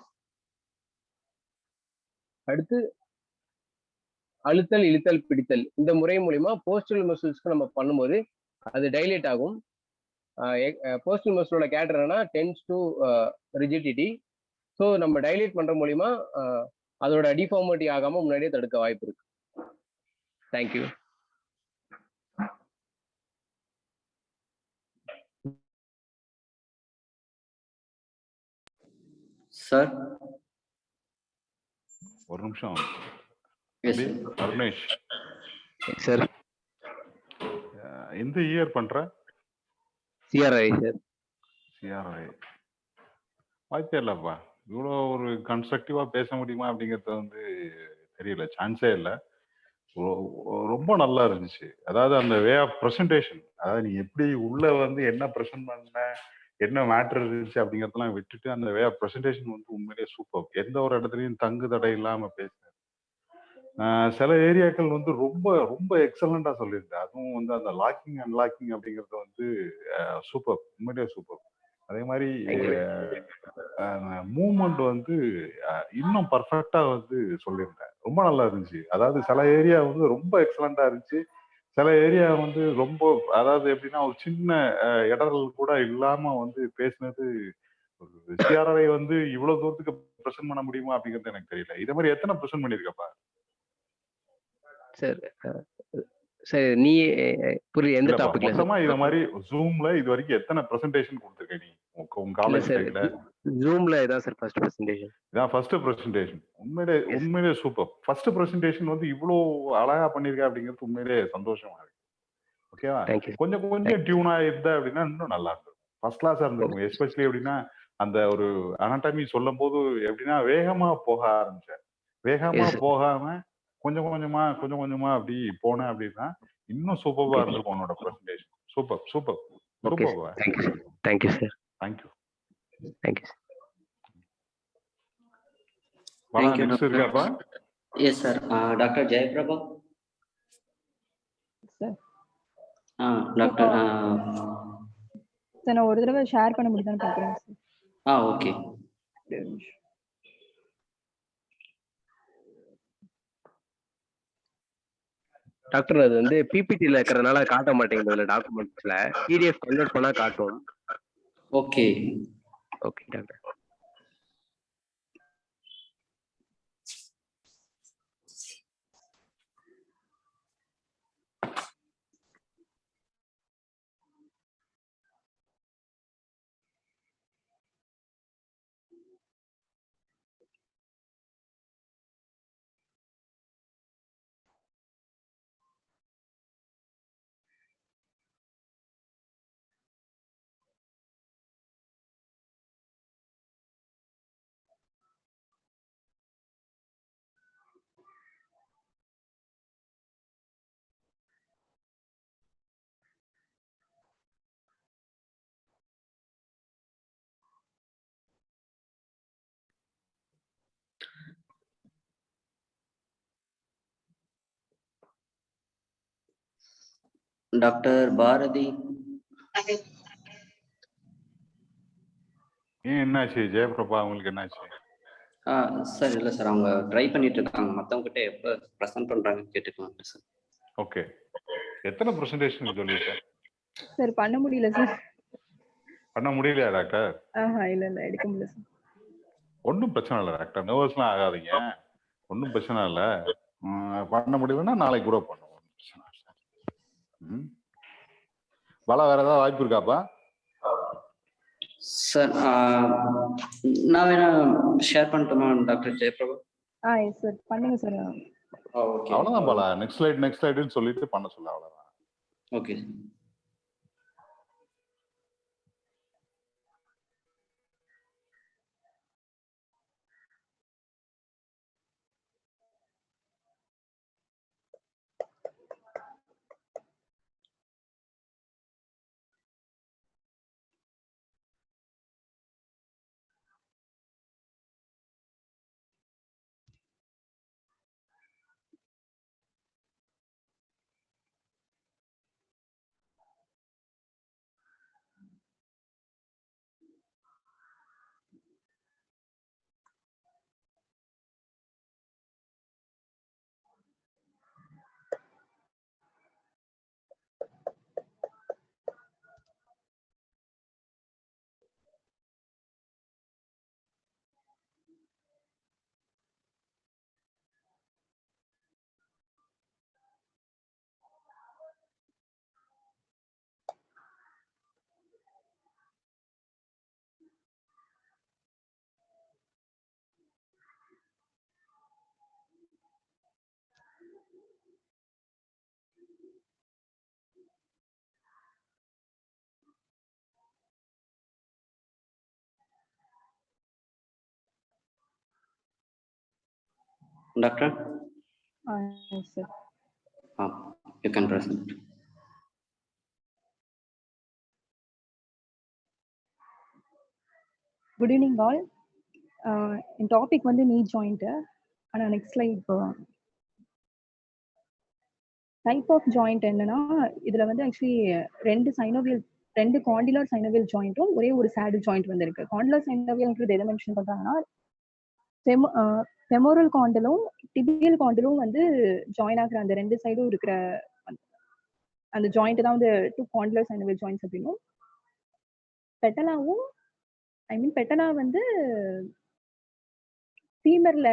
அடுத்து அழுத்தல் இழுத்தல் பிடித்தல் இந்த முறை மூலியமா போஸ்டல் மசில்ஸ்க்கு நம்ம பண்ணும்போது அது டைலேட் ஆகும். போஸ்டல் மசிலோட கேரக்டர் என்னன்னா டென்ஸ் டு ரிஜிடிட்டி. ஸோ நம்ம டைலேட் பண்ற மூலியமா அதோட டிஃபார்மிட்டி ஆகாம முன்னாடியே தடுக்க வாய்ப்பு இருக்கு. தேங்க்யூ. சார் ஒரு நிமிஷம். Yes Arunesh sir. எந்த இயர் பண்ற? CRI sir. சிஆர்ஐ வாய்ப்பே இல்லப்பா. இவ்வளோ ஒரு கன்ஸ்ட்ரக்டிவா பேச முடியுமா அப்படிங்கிறது வந்து தெரியல, சான்ஸே இல்லை. ரொம்ப நல்லா இருந்துச்சு. அதாவது அந்த வே ஆஃப் ப்ரெசன்டேஷன், அதாவது நீ எப்படி உள்ள வந்து என்ன ப்ரெசென்ட் பண்ண, என்ன மேட்டர் இருந்துச்சு அப்படிங்கிறதெல்லாம் விட்டுட்டு அந்த வே ஆஃப் ப்ரெசன்டேஷன் வந்து உண்மையிலேயே சூப்பர். எந்த ஒரு இடத்துலையும் தங்கு தடை இல்லாம பேசுறேன். சில ஏரியாக்கள் வந்து ரொம்ப ரொம்ப எக்ஸலண்டா சொல்லியிருந்தேன். அதுவும் வந்து அந்த லாக்கிங் அன்லாக்கிங் அப்படிங்கிறது வந்து சூப்பர், உண்மையிலேயே சூப்பர். அதே மாதிரி மூவ்மெண்ட் வந்து இன்னும் பர்ஃபெக்டா வந்து சொல்லியிருந்தேன். ரொம்ப நல்லா இருந்துச்சு. அதாவது சில ஏரியா வந்து ரொம்ப எக்ஸலண்டா இருந்துச்சு, சில ஏரியா வந்து ரொம்ப, அதாவது எப்படின்னா ஒரு சின்ன இடர்கள் கூட இல்லாம வந்து பேசினது. சிஆர்ஐ வந்து இவ்வளவு தூரத்துக்கு ப்ரெசென்ட் பண்ண முடியுமா அப்படிங்கிறது எனக்கு தெரியல. இதே மாதிரி எத்தனை ப்ரெசென்ட் பண்ணிருக்கப்பா? சார் சரி, நீ புரியல எந்த டாபிக்ல? மொத்தமா இத மாதிரி ஜூம்ல இது வரைக்கும் எத்தனை பிரசன்டேஷன் கொடுத்திருக்க நீ உங்க காலேஜ் சைடுல? ஜூம்ல இதான் சார் ஃபர்ஸ்ட் பிரசன்டேஷன். இதான் ஃபர்ஸ்ட் பிரசன்டேஷன். உண்மையிலே சூப்பர். ஃபர்ஸ்ட் பிரசன்டேஷன் வந்து இவ்வளோ அழகா பண்ணிருக்க அப்படிங்கிறது உண்மையிலே சந்தோஷமா இருக்கு. ஓகேவா? கொஞ்சம் கொஞ்சம் டியூனா இருந்தா அப்படின்னா இன்னும் நல்லா இருக்கும், ஃபர்ஸ்ட் கிளாஸா இருந்திருக்கும். எஸ்பெஷலி எப்படின்னா அந்த ஒரு அனாட்டமி சொல்லும் போது எப்படின்னா வேகமா போக ஆரம்பிச்சேன். வேகமா போகாம கொஞ்சம் கொஞ்சமா அப்படி போனேன் அப்படின்னா இன்னும் சூப்பர்வா இருந்திருக்கும் உன்னோட presentation. Super super super. Thank you sir. Thank you. Thank you. இருக்காப்பா? Yes sir. Doctor Jayaprabha sir. Doctor sir நான் ஒரு தடவை ஷேர் பண்ண முடியுதான்னு பார்க்குறேன் சார். ஓகே. டாக்டர் அது வந்து பிபிடில இருக்கிறதுனால காட்ட மாட்டேங்குது டாக்குமெண்ட்ஸ்ல. பிடிஎஃப் கன்வெர்ட் பண்ணா காட்டும். Okay okay doctor. Doctor Bharathi என்னாச்சு ஜெயபிரபா, அவங்களுக்கு என்னாச்சு? சார் இல்லை சார், அவங்க ட்ரை பண்ணிட்டு இருக்காங்க. மற்றவங்க கிட்ட எப்போ ப்ரெசென்ட் பண்றாங்கன்னு கேட்டுக்கலாம் சார். ஓகே. எத்தனை ப்ரெசன்டேஷன் சொல்லியிருக்கேன்? சார் பண்ண முடியல சார். பண்ண முடியலையா டாக்டர்? இல்ல எடுக்க முடியல சார். ஒன்றும் பிரச்சனை இல்லை டாக்டர், நர்வஸ்லாம் ஆகாதீங்க, ஒன்றும் பிரச்சனை இல்லை. பண்ண முடியலன்னா நாளைக்கு கூட பண்ணுவோம், பிரச்சனை இல்லை. பல வேற ஏதாவது வாய்ப்பு இருக்காப்பா? சார் நான் வேணா ஷேர் பண்ணட்டுமா டாக்டர் ஜெயபிரபா? எஸ் சார் பண்ணுங்க சார். ஓகே, அவ்வளோதான் பல. நெக்ஸ்ட் ஸ்லைடுன்னு சொல்லிட்டு பண்ண சொல்ல, அவ்வளோதான். Okay. Doctor? Yes, sir. You can present. Good evening all. In topic வந்து knee joint. ஆனா next slide போலாம். Type of joint என்னன்னா இதுல வந்து actually ரெண்டு condylar synovial jointடும் ஒரே ஒரு saddle joint வந்து இருக்கு. Condylar synovialன்றது எதை மென்ஷன் பண்றாங்கன்னா femoral condylum tibial condylum வந்து ஜாயின் ஆகுற அந்த ரெண்டு சைடும் இருக்கிற அந்த ஜாயிண்ட் தான் வந்து டூ condylar synovial joints அப்படின்னும், பெட்டலா வந்து ஃபீமர்ல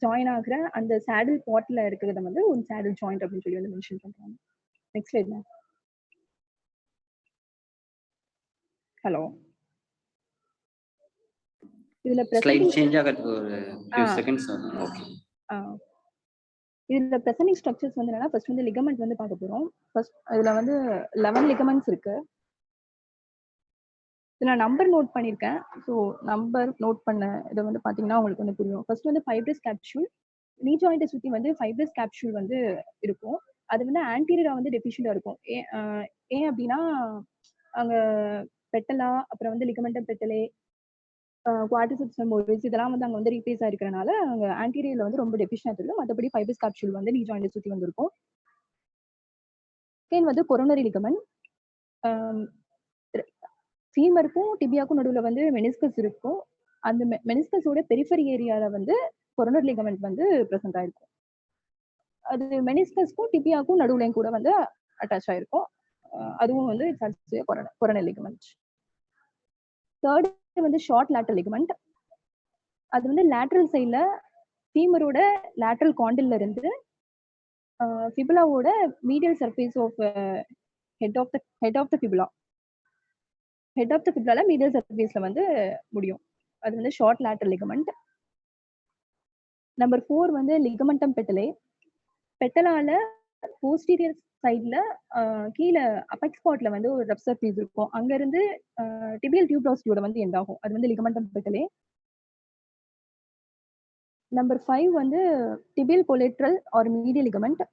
ஜாயின் ஆகுற அந்த சேடில் பாட்ல இருக்கிறத வந்து ஒரு சேடில் ஜாயிண்ட் அப்படின்னு சொல்லி வந்து மென்ஷன் பண்றாங்க. Next slide ma'am. ஹலோ, இதுல ஸ்லைட் சேஞ்ச் ஆகிறதுக்கு ஒரு few seconds. ஓகே. இதுல பிரசன்டிங் ஸ்ட்ரக்சர்ஸ் வந்து என்னன்னா ஃபர்ஸ்ட் வந்து லிகமெண்ட் வந்து பார்க்க போறோம். ஃபர்ஸ்ட் இதுல வந்து 11 லிகமெண்ட்ஸ் இருக்கு. இதுல நம்பர் நோட் பண்ணிருக்கேன். ஸோ நம்பர் நோட் பண்ண இதை வந்து பாத்தீங்கன்னா உங்களுக்கு வந்து புரியும். ஃபர்ஸ்ட் வந்து ஃபைப்ரஸ் கேப்சூல், நீ ஜாயிண்ட்டை சுத்தி வந்து ஃபைப்ரஸ் கேப்சூல் வந்து இருக்கும். அது வந்து ஆன்டீரியரா வந்து டெஃபிஷியண்டா இருக்கும். ஏன் அப்படின்னா அங்க பெட்டலா, அப்புறம் வந்து லிகமெண்டம் பெட்டலே, குவாட்ரிசெப்ஸ் ஃபெமோரிஸ் இதெல்லாம் வந்து அங்க வந்து ரீப்ளேஸ் ஆயிருக்கிறனால அங்க ஆன்டீரியர்ல வந்து ரொம்ப டெஃபிஷியன்ட் இருக்கும். மற்றபடி ஃபைப்ரஸ் கேப்சூல் வந்து நீ ஜாயிண்ட்டை சுத்தி வந்து இருக்கும். செகண்ட் வந்து கொரோனரி லிகமெண்ட். ஃபீமருக்கும் டிபியாக்கும் நடுவில் வந்து மெனிஸ்கஸ் இருக்கும். அந்த மெனிஸ்கஸோட பெரிஃபரி ஏரியால வந்து கொரோனரி லிகமெண்ட் வந்து ப்ரெசென்ட் ஆயிருக்கும். அது மெனிஸ்கஸ்க்கும் டிபியாக்கும் நடுவுலையும் கூட வந்து அட்டாச் ஆயிருக்கும். அதுவும் வந்து கொரோனரி லிகமெண்ட். தேர்ட் வந்து ஷார்ட் லேட்டரல் லிகமெண்ட். அது வந்து லேட்டரல் சைட்ல ஃபீமரோட லேட்டரல் காண்டில்ல இருந்து ஃபிபுலாவோட medial surface of head of the fibula medial சர்ஃபேஸ்ல வந்து முடியும். அது வந்து ஷார்ட் லேட்டரல் லிகமெண்ட். நம்பர் 4 வந்து லிகமெண்டம் பெட்டலே. பெட்டலால போஸ்டீரியர் சைட்ல கீழே அபெக்ஸ் ஸ்பாட்ல வந்து ஒரு ரப் சர்ஃபேஸ் இருக்கும். அங்க இருந்து டிபியல் டியூப்ராஸ்டியோட வந்து எண்ட் ஆகும். அது வந்து லிகமெண்டம் பெட்டலே. நம்பர் 5 வந்து tibial collateral or medial ligament.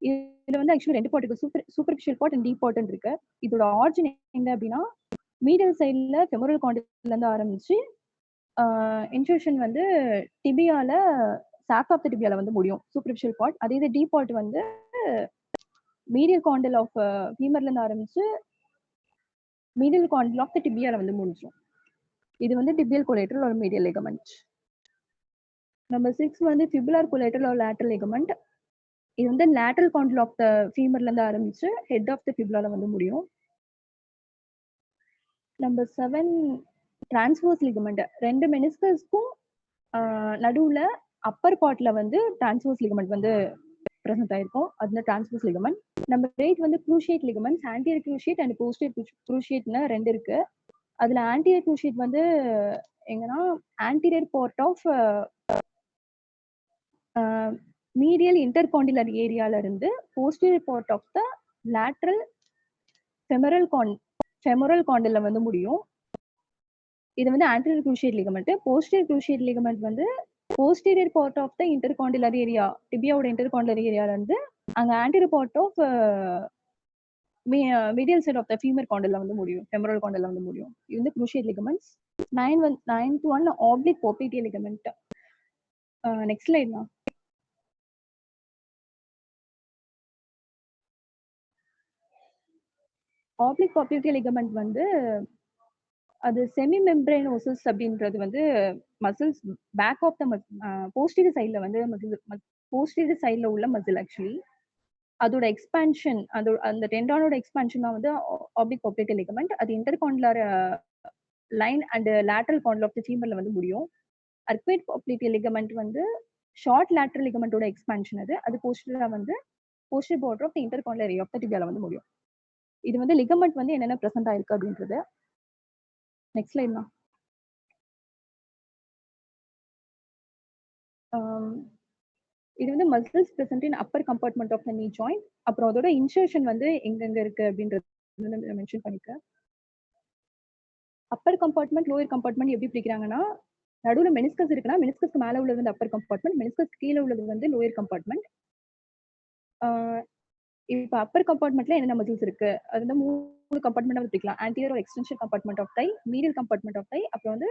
இதுல வந்து ஆக்சுவலி ரெண்டு பார்ட் இருக்கு, superficial part and deep part இருக்கு. இதோட ஆரிஜின் எங்க அப்படின்னா மீடியல் சைட்ல ஃபெமோரல் காண்டில்ல இருந்து ஆரம்பிச்சு இன்ஃபியூஷன் வந்து டிபியால சாக் ஆஃப் த டிபியால வந்து முடியும் சூப்பர்ஃபிஷியல் பார்ட். அதே இது டீப் பார்ட் வந்து மீடியல் காண்டில் ஆஃப் ஃபீமர்ல இருந்து ஆரம்பிச்சு மீடியல் காண்டில் ஆஃப் த டிபியால வந்து முடிஞ்சிடும். இது வந்து டிபியல் கொலேட்ரல் ஒரு மீடியல் லிகமெண்ட். நம்பர் 6 வந்து ஃபிபுலார் கொலேட்ரல் ஒரு லேட்டரல் லிகமெண்ட். இது வந்து லேட்டரல் காண்டில் ஆஃப் த ஃபீமர்ல இருந்து ஆரம்பிச்சு ஹெட் ஆஃப் த ஃபிபுலால வந்து முடியும். Number 7 transverse ligament. 2 மெனிஸ்கஸ்க்கும் நடுவுல அப்பர் பார்ட்ல வந்து டிரான்ஸ்வர்ஸ் லிகமெண்ட் வந்து பிரசன்ட் ஆயிருக்கும். அதுல டிரான்ஸ்வர்ஸ் லிகமெண்ட். நம்பர் 8 வந்து cruciate ligaments. Anterior cruciate and posterior க்ரூஷியேட்னு 2 இருக்கு. அதுல ஆன்டீரியர் க்ரூஷியேட் வந்து எங்கன்னா anterior part of medial intercondylar ஏரியால இருந்து posterior part of the lateral femoral காண்டில்ல வந்து முடியும். இது வந்து anterior cruciate ligament. Posterior cruciate ligament வந்து posterior part of the intercondylar area, டிபியாவோட இன்டர்காண்டிலர் ஏரியால இருந்து அங்க anterior part of medial side of the femur காண்டில்ல வந்து முடியும், ஃபெமரல் காண்டில்ல வந்து முடியும். இது வந்து cruciate ligaments. 9th one oblique popliteal ligament. Next ஸ்லைட்னா. ஆப்ளிக் பாப்ளிட்டியல் லிகமெண்ட் வந்து அது செமி மெம்பரேனோசஸ் அப்படின்றது வந்து muscles back of the posterior சைட்ல வந்து போஸ்டீரியர் சைட்ல உள்ள மசில். ஆக்சுவலி அதோட எக்ஸ்பான்ஷன், அந்த டெண்டானோட எக்ஸ்பான்ஷன் தான் வந்து ஆப்ளிக் பாப்ளிட்டியல் லிகமெண்ட். அது intercondylar line and lateral condyle of the ஃபீமர்ல வந்து முடியும். அர்க்வைட் பாப்ளிட்டியல் லிகமெண்ட் வந்து ஷார்ட் லேட்டரல் லிகமெண்டோட எக்ஸ்பான்ஷன். அது போஸ்டீரியரா வந்து posterior border of the intercondylar area of the டிபியால வந்து முடியும். இது வந்து லிகமெண்ட் வந்து என்னென்ன பிரசன்ட் ஆயிருக்கு அப்படின்றது. நெக்ஸ்ட் ஸ்லைட்னா. இது வந்து muscles present in upper compartment of the knee joint. அப்புறம் அதோட இன்சர்ஷன் வந்து எங்கெங்க இருக்கு அப்படின்றது மென்ஷன் பண்ணிருக்கேன். அப்பர் கம்பார்ட்மெண்ட், லோயர் கம்பார்ட்மெண்ட் எப்படி பிரிக்கிறாங்கன்னா, நடுவுல மெனிஸ்கஸ் இருக்குன்னா மெனிஸ்கஸ்க்கு மேல உள்ளது வந்து அப்பர் கம்பார்ட்மெண்ட், மெனிஸ்கஸ் கீழே உள்ளது வந்து லோயர் கம்பார்ட்மெண்ட். இப்போ அப்பர் கம்பார்ட்மெண்ட்ல என்னென்ன மசில்ஸ் இருக்கு, அது வந்து 3 கம்பார்ட்மெண்ட் வந்து பிரிக்கலாம். ஆன்டீரியர் ஒரு extension compartment of thigh, medial compartment of thigh, அப்புறம் வந்து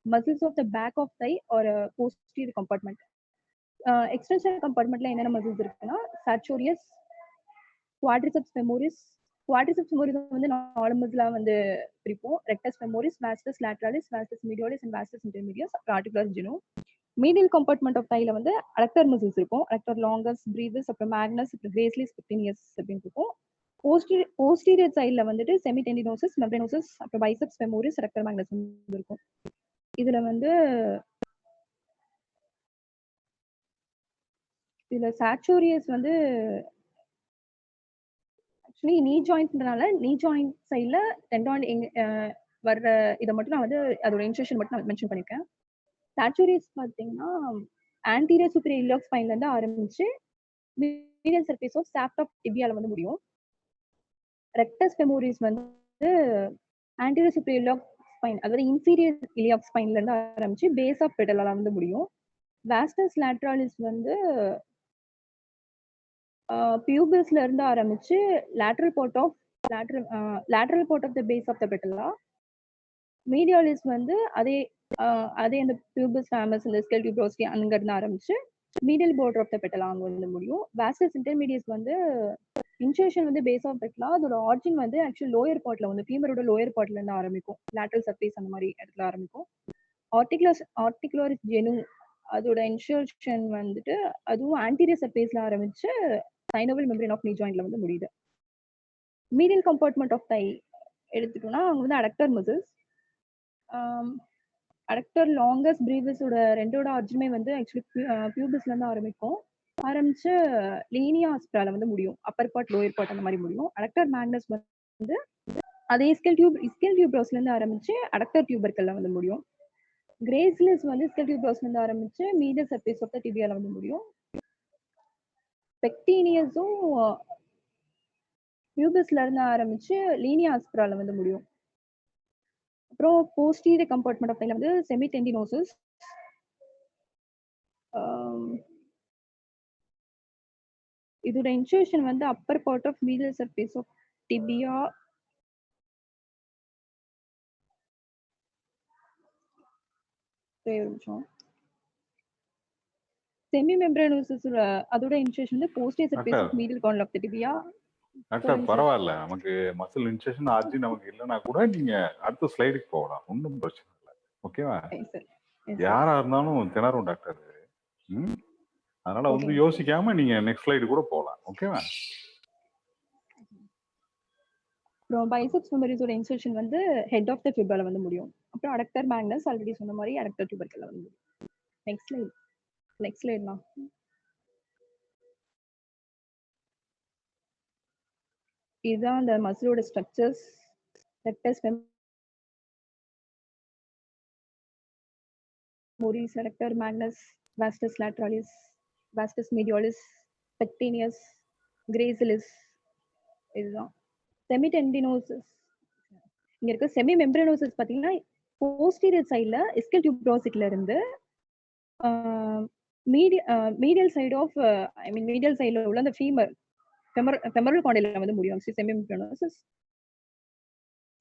muscles of the back of thigh ஒரு போஸ்டீரியர் கம்பார்ட்மெண்ட். எக்ஸ்டென்ஷன் கம்பார்ட்மெண்ட்ல என்னென்ன மசில்ஸ் இருக்குன்னா sartorius, quadriceps femoris. Quadriceps femoris வந்து 4 மசிலா வந்து பிரிப்போம். Rectus femoris, vastus lateralis, vastus medialis and vastus intermedius, அப்புறம் articular genu. Medial compartment of தைல வந்து அடக்டர் மசில்ஸ் இருக்கும். அடக்டர் லாங்கஸ், பிரீதஸ், அப்புறம் மேக்னஸ், அப்புறம் கிரேஸ்லிஸ், பிக்டினியஸ் அப்படின்னு இருக்கும். போஸ்டீரியர் சைட்ல வந்துட்டு செமி டெண்டினோசஸ், மெம்பரேனோசஸ், அப்புறம் பைசெப்ஸ் ஃபெமோரிஸ், அடக்டர் மேக்னஸ் இருக்கும். இதுல வந்து சார்டோரியஸ் வந்து ஆக்சுவலி நீ ஜாயிண்ட்னால நீ ஜாயிண்ட் சைட்ல டெண்டான் வர்ற இதை மட்டும் நான் வந்து அதோட இன்சர்ஷன் மட்டும் நான் மென்ஷன் பண்ணிருக்கேன். சார்டோரியஸ் பார்த்தீங்கன்னா ஆன்டீரியர் சூப்பீரியர் இலியாக் ஸ்பைன்ல இருந்து ஆரம்பிச்சு medial surface of shaft of டிபியால வந்து முடியும். ரெக்டஸ் ஃபெமோரிஸ் வந்து ஆன்டீரியர் சூப்பீரியர் இலியாக் ஸ்பைன், அதாவது இன்ஃபீரியர் இலியாக் ஸ்பைன்ல இருந்து ஆரம்பிச்சு பேஸ் ஆஃப் பெடலால வந்து முடியும். வாஸ்டஸ் லேட்டராலிஸ் வந்து பியூபிஸ்ல இருந்து ஆரம்பிச்சு lateral part of the base of the patella. Medialis வந்து அதே அந்த பியூபிஸ் ஃபேமஸ், இந்த ஸ்கெல் டியூப்ரோஸ்டி அங்க இருந்து ஆரம்பிச்சு மீடியல் பார்டர் ஆஃப் த பெட்டலா அங்க வந்து முடியும். வாஸ்டஸ் இன்டர்மீடியஸ் வந்து இன்சர்ஷன் வந்து பேஸ் ஆஃப் பெட்டலா. அதோட ஆர்ஜின் வந்து ஆக்சுவலி லோயர் பார்ட்ல வந்து ஃபீமரோட லோயர் பார்ட்ல இருந்து ஆரம்பிக்கும், லேட்டரல் சர்ஃபேஸ் அந்த மாதிரி இடத்துல ஆரம்பிக்கும். ஆர்டிகுலரிஸ் ஜெனு அதோட இன்சர்ஷன் வந்துட்டு அதுவும் ஆன்டீரியர் சர்ஃபேஸ்ல ஆரம்பிச்சு சைனோவல் மெம்பரேன் ஆஃப் நீ ஜாயிண்ட்ல வந்து முடியுது. மீடியல் கம்பார்ட்மெண்ட் ஆஃப் தை எடுத்துட்டோம்னா அவங்க வந்து அடக்டர் மசில்ஸ். அடக்டர் லாங்கஸ், பிரீவஸோட ரெண்டோட ஆர்ஜினுமே வந்து ஆக்சுவலி பியூபிஸ்ல இருந்து ஆரம்பிச்சு லீனியா ஆஸ்பிரால வந்து முடியும். அப்பர் பார்ட், லோயர் பார்ட் அந்த மாதிரி முடியும். அடக்டர் மேக்னஸ் வந்து அதே ஸ்கெல் டியூப்ரோஸ்ல இருந்து ஆரம்பிச்சு அடக்டர் டியூபர்கல்ல வந்து முடியும். கிரேஸ்லிஸ் வந்து ஸ்கெல் டியூப்ரோஸ்ல இருந்து ஆரம்பிச்சு மீடியல் சர்ஃபேஸ் ஆஃப் த டிபியால வந்து முடியும். பெக்டீனியஸும் பியூபிஸ்ல இருந்து ஆரம்பிச்சு லீனியா ஆஸ்பிரால வந்து முடியும். அப்புறம் போஸ்டீரியர் கம்பார்ட்மெண்ட் ஆஃப் தைல வந்து செமி டெண்டினோசஸ். இதோட இன்சர்ஷன் வந்து upper part of medial surface of tibia. Semimembranosus அதோட இன்சர்ஷன் வந்து posterior surface of medial corner of the tibia. Doctor பரவாயில்ல, நமக்கு மசில் இன்சர்ஷன் ஆர்ஜி நமக்கு இல்லைன்னா கூட நீங்க அடுத்த ஸ்லைடுக்கு போகலாம், ஒன்றும் பிரச்சனை இல்லை. ஓகேவா? யாரா இருந்தாலும் திணறும் டாக்டர். அதனால வந்து யோசிக்காம நீங்க நெக்ஸ்ட் ஸ்லைடு கூட போகலாம். ஓகேவா? அப்புறம் பைசெப்ஸ் மெமரிஸோட இன்சர்ஷன் வந்து ஹெட் ஆஃப் த ஃபிப்ரால வந்து முடியும். அப்புறம் அடக்டர் மேக்னஸ் ஆல்ரெடி சொன்ன மாதிரி அடக்டர் டியூபர்கல்ல வந்து முடியும். நெக்ஸ்ட் ஸ்லைட்லாம். இதுதான் அந்த மசிலோட structures. Rectus femoris, adductor magnus, vastus lateralis, vastus medialis, pectineus, gracilis. இதுதான் செமிடெண்டினோசிஸ். இங்க இருக்க செமி மெம்பரனோசிஸ் பாத்தீங்கன்னா போஸ்டீரியர் சைடுல இஸ்கல் டியூப்ரோசிட்ல இருந்து மீடியல் சைடு ஆஃப் மீடியல் சைடுல உள்ள அந்த ஃபெமரல் காண்டில வந்து முடியும். செமி மெம்பரனோசிஸ்.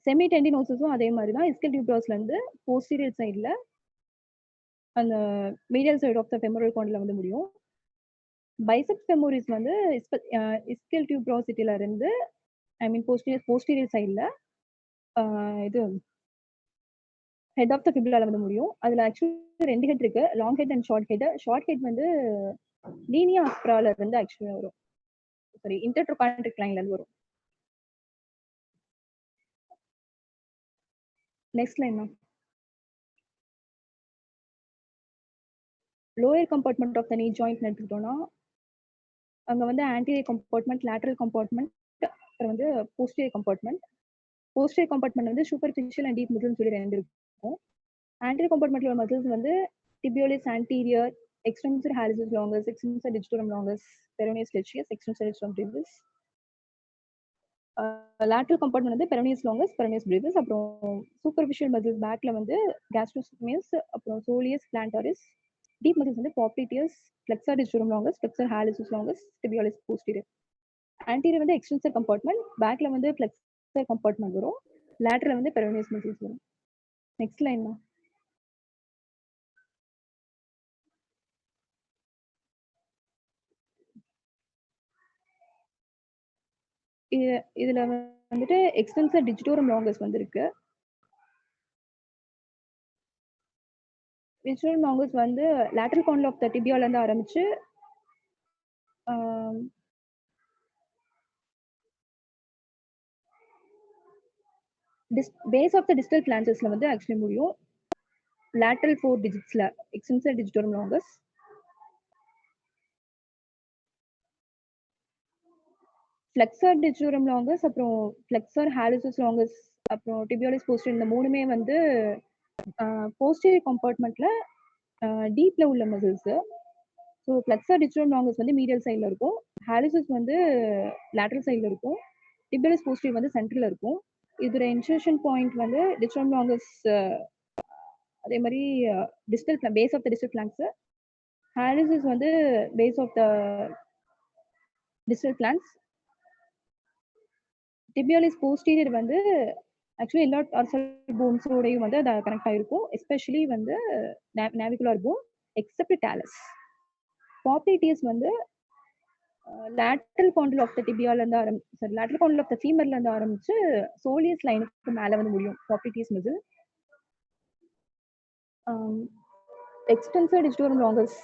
செமிடெண்டினோசிஸும் அதே மாதிரி தான். இஸ்கல் டியூப்ரோஸ்ல இருந்து போஸ்டீரியர் சைடுல அந்த medial side of the femoral காண்டில வந்து முடியும். பைசெப்ஸ் ஃபெமோரிஸ் வந்து இஸ்கல் டியூப்ரோசிட்டில இருந்து போஸ்டீரியர் சைடுல இது ஹெட் ஆஃப் த ஃபிபுலால வந்து முடியும். அதுல ஆக்சுவலி 2 ஹெட் இருக்கு, long head and short head. Short head வந்து லீனியா ஆஸ்பிரால இருந்து ஆக்சுவலி வரும். சாரி, இன்டர்ட்ரோகான்ட்ரிக் லைன்ல இருந்து வரும். Next line ma'am. Lower compartment of the knee joint எடுத்துக்கிட்டோம்னா அங்க வந்து ஆன்டீரியர் கம்பார்ட்மெண்ட், லேட்டரல் கம்பார்ட்மெண்ட், அப்புறம் வந்து போஸ்டீரியர் கம்பார்ட்மெண்ட். போஸ்டீரியர் கம்பார்ட்மெண்ட் வந்து சூப்பர்ஃபிஷியல் அண்ட் டீப் மசில்ஸ் சொல்லி 2 இருக்கும். ஆன்டீரியர் கம்பார்ட்மெண்ட்ல உள்ள மசில்ஸ் வந்து tibialis anterior, extensor hallucis longus, extensor digitorum longus, peroneus legius, extensor digitorum brevis. lateral compartment வந்து peroneus longus, peroneus brevis. அப்புறம் superficial muscles பேக்ல வந்து gastrocnemius, அப்புறம் soleus plantaris. deep muscles வந்து popliteus, flexor digitorum longus, flexor hallucis longus, tibialis posterior. anterior வந்து extensor compartment, பேக்ல வந்து flexor compartment வரும், lateral வந்து peroneus muscles வரும். Next line ma'am. இதுல வந்துட்டு எக்ஸ்டென்சர் டிஜிட்டோரம் லாங்கஸ் வந்து இருக்கு. டிஜிட்டோரம் லாங்கஸ் வந்து லேட்டரல் கார்னர் ஆஃப் த டிபியால இருந்து ஆரம்பிச்சு பேஸ் ஆஃப் த டிஸ்டல் பிளான்சஸ்ல வந்து ஆக்சுவலி முடியும். லேட்டரல் 4 டிஜிட்ஸ்ல extensor digitorum longus. Flexor digitorum longus, அப்புறம் ஃப்ளெக்ஸர் ஹாலுசிஸ் லாங்கஸ், அப்புறம் டிபியாலிஸ் போஸ்டீரியர், இந்த மூணுமே வந்து போஸ்டீரியர் கம்பார்ட்மெண்ட்ல டீப்ல உள்ள மசில்ஸ். ஸோ ஃப்ளெக்ஸர் டிஜிட்டோரம் லாங்கஸ் வந்து மீடியல் சைடில் இருக்கும், ஹாலுசிஸ் வந்து லேட்டரல் சைடில் இருக்கும், டிபியாலிஸ் போஸ்டீரியர் வந்து சென்டரில் இருக்கும். இதோட இன்சர்ஷன் பாயிண்ட் வந்து டிஜிட்டோரம் லாங்கஸ், அதே மாதிரி distal base of the distal phalanx. Hallucis வந்து base of the distal phalanx. Tibialis posterior வந்து ஆக்சுவலி எல்லா டார்சல் போன்ஸோடையும் வந்து அதை கனெக்ட் ஆகிருக்கும், எஸ்பெஷலி வந்து navicular bone except talus. Popliteus வந்து லேட்டரல் காண்டில் ஆஃப் த டிபியால இருந்து லேட்டரல் காண்டில் ஆஃப் த ஃபீமர்ல இருந்து ஆரம்பிச்சு சோலியஸ் லைனுக்கு மேல வந்து முடியும் popliteus muscle. Extensor digitorum longus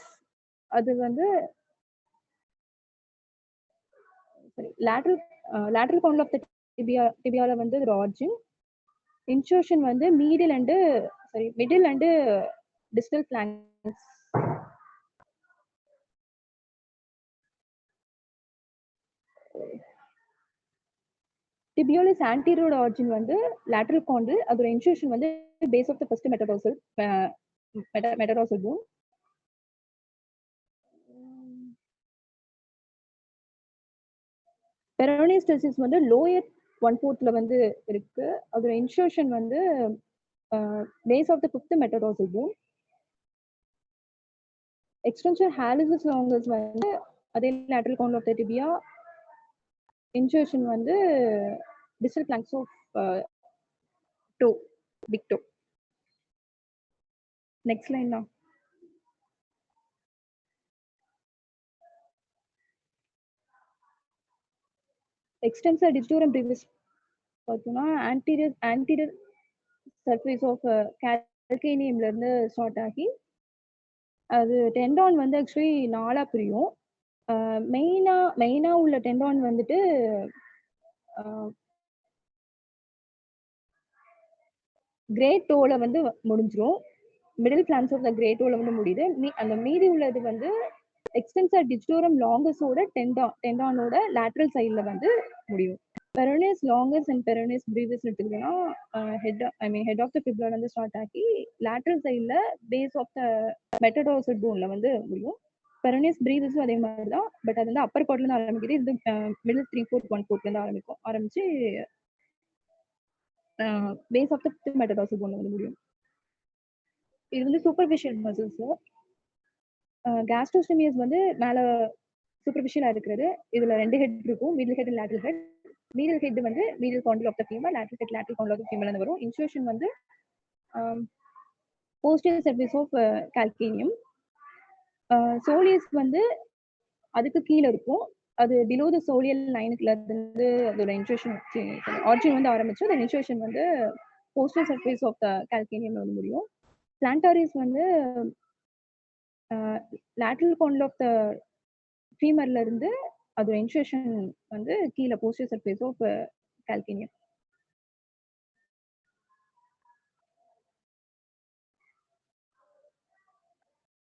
அது வந்து லேட்டரல் காண்டில் ஆஃப் த டிபியால வந்து ஒரு ஆர்ஜின். இன்சர்ஷன் வந்து middle and distal phalanx. Tibialis ஆன்டீரியரோட ஆர்ஜின் வந்து லேட்டரல் காண்டில், அதோட இன்சர்ஷன் வந்து base of the first metatarsal bone. Peroneus tertius வந்து லோயர் 1/4 வந்து இருக்கு, அதோட இன்சர்ஷன் வந்து base of the fifth metatarsal bone. Extensor hallucis longus வந்து அதே lateral condyle of the tibia, insertion வந்து distal blanks of toe, big toe. Next line தான். Extensor digitorum brevis பார்த்தோம்னா ஆன்டீரியர் சர்ஃபேஸ் ஆஃப் கால்கேனியம்ல இருந்து ஸ்டார்ட் ஆகி அது டெண்டான் வந்து ஆக்சுவலி 4 பிரியும். மெயினா உள்ள டெண்டான் வந்துட்டு கிரேட் டோல வந்து முடிஞ்சிரும். Middle phalanx of the great டோல வந்து முடியுது. அந்த மீதி உள்ளது வந்து எக்ஸ்டென்சர் டிஜிட்டோரம் லாங்கஸோட டெண்டானோட லேட்ரல் சைடுல வந்து முடியும். Peroneus longus and peroneus previous எடுத்துக்கிட்டோம்னா ஹெட் ஆஃப் த ஃபிப்ரோல வந்து ஸ்டார்ட் ஆகி லேட்ரல் சைடுல பேஸ் ஆஃப் த மெட்டடார்சல் போன்ல வந்து முடியும். பெரோனியஸ் பிரீவியஸும் அதே மாதிரி தான். பட் அது வந்து அப்பர் பார்ட்ல இருந்து ஆரம்பிக்குது. இது மிடில் 3/4 1/4ல இருந்து ஆரம்பிச்சு பேஸ் ஆஃப் த மெட்டடார்சல் போன்ல வந்து முடியும். இது வந்து சூப்பர்ஃபிஷியல் மசில்ஸ். கேஸ்ட்ரோஸ்டோமியஸ் வந்து மேல சூப்பர்ஃபிஷியலா இருக்கிறது. இதுல 2 ஹெட் இருக்கும், middle head and lateral head. Middle head வந்து middle condyle of the femur, lateral head lateral condyle of the ஃபீமர்ல வரும். இன்சர்ஷன் வந்து posterior surface of calcaneum. Soleus வந்து அதுக்கு கீழே இருக்கும். அது பிலோ த சோலியல் லைனுக்குள்ள இருந்து அதோட இன்சர்ஷன் ஆரிஜின் வந்து ஆரம்பிச்சு அந்த இன்சர்ஷன் வந்து போஸ்டீரியர் சர்ஃபேஸ் ஆஃப் த கால்கேனியம்ல வந்து முடியும். பிளான்டாரிஸ் வந்து லேட்டரல் காண்டல் ஆஃப் த ஃபீமர்ல இருந்து அதோட இன்சர்ஷன் வந்து கீழே posterior surface of calcaneum.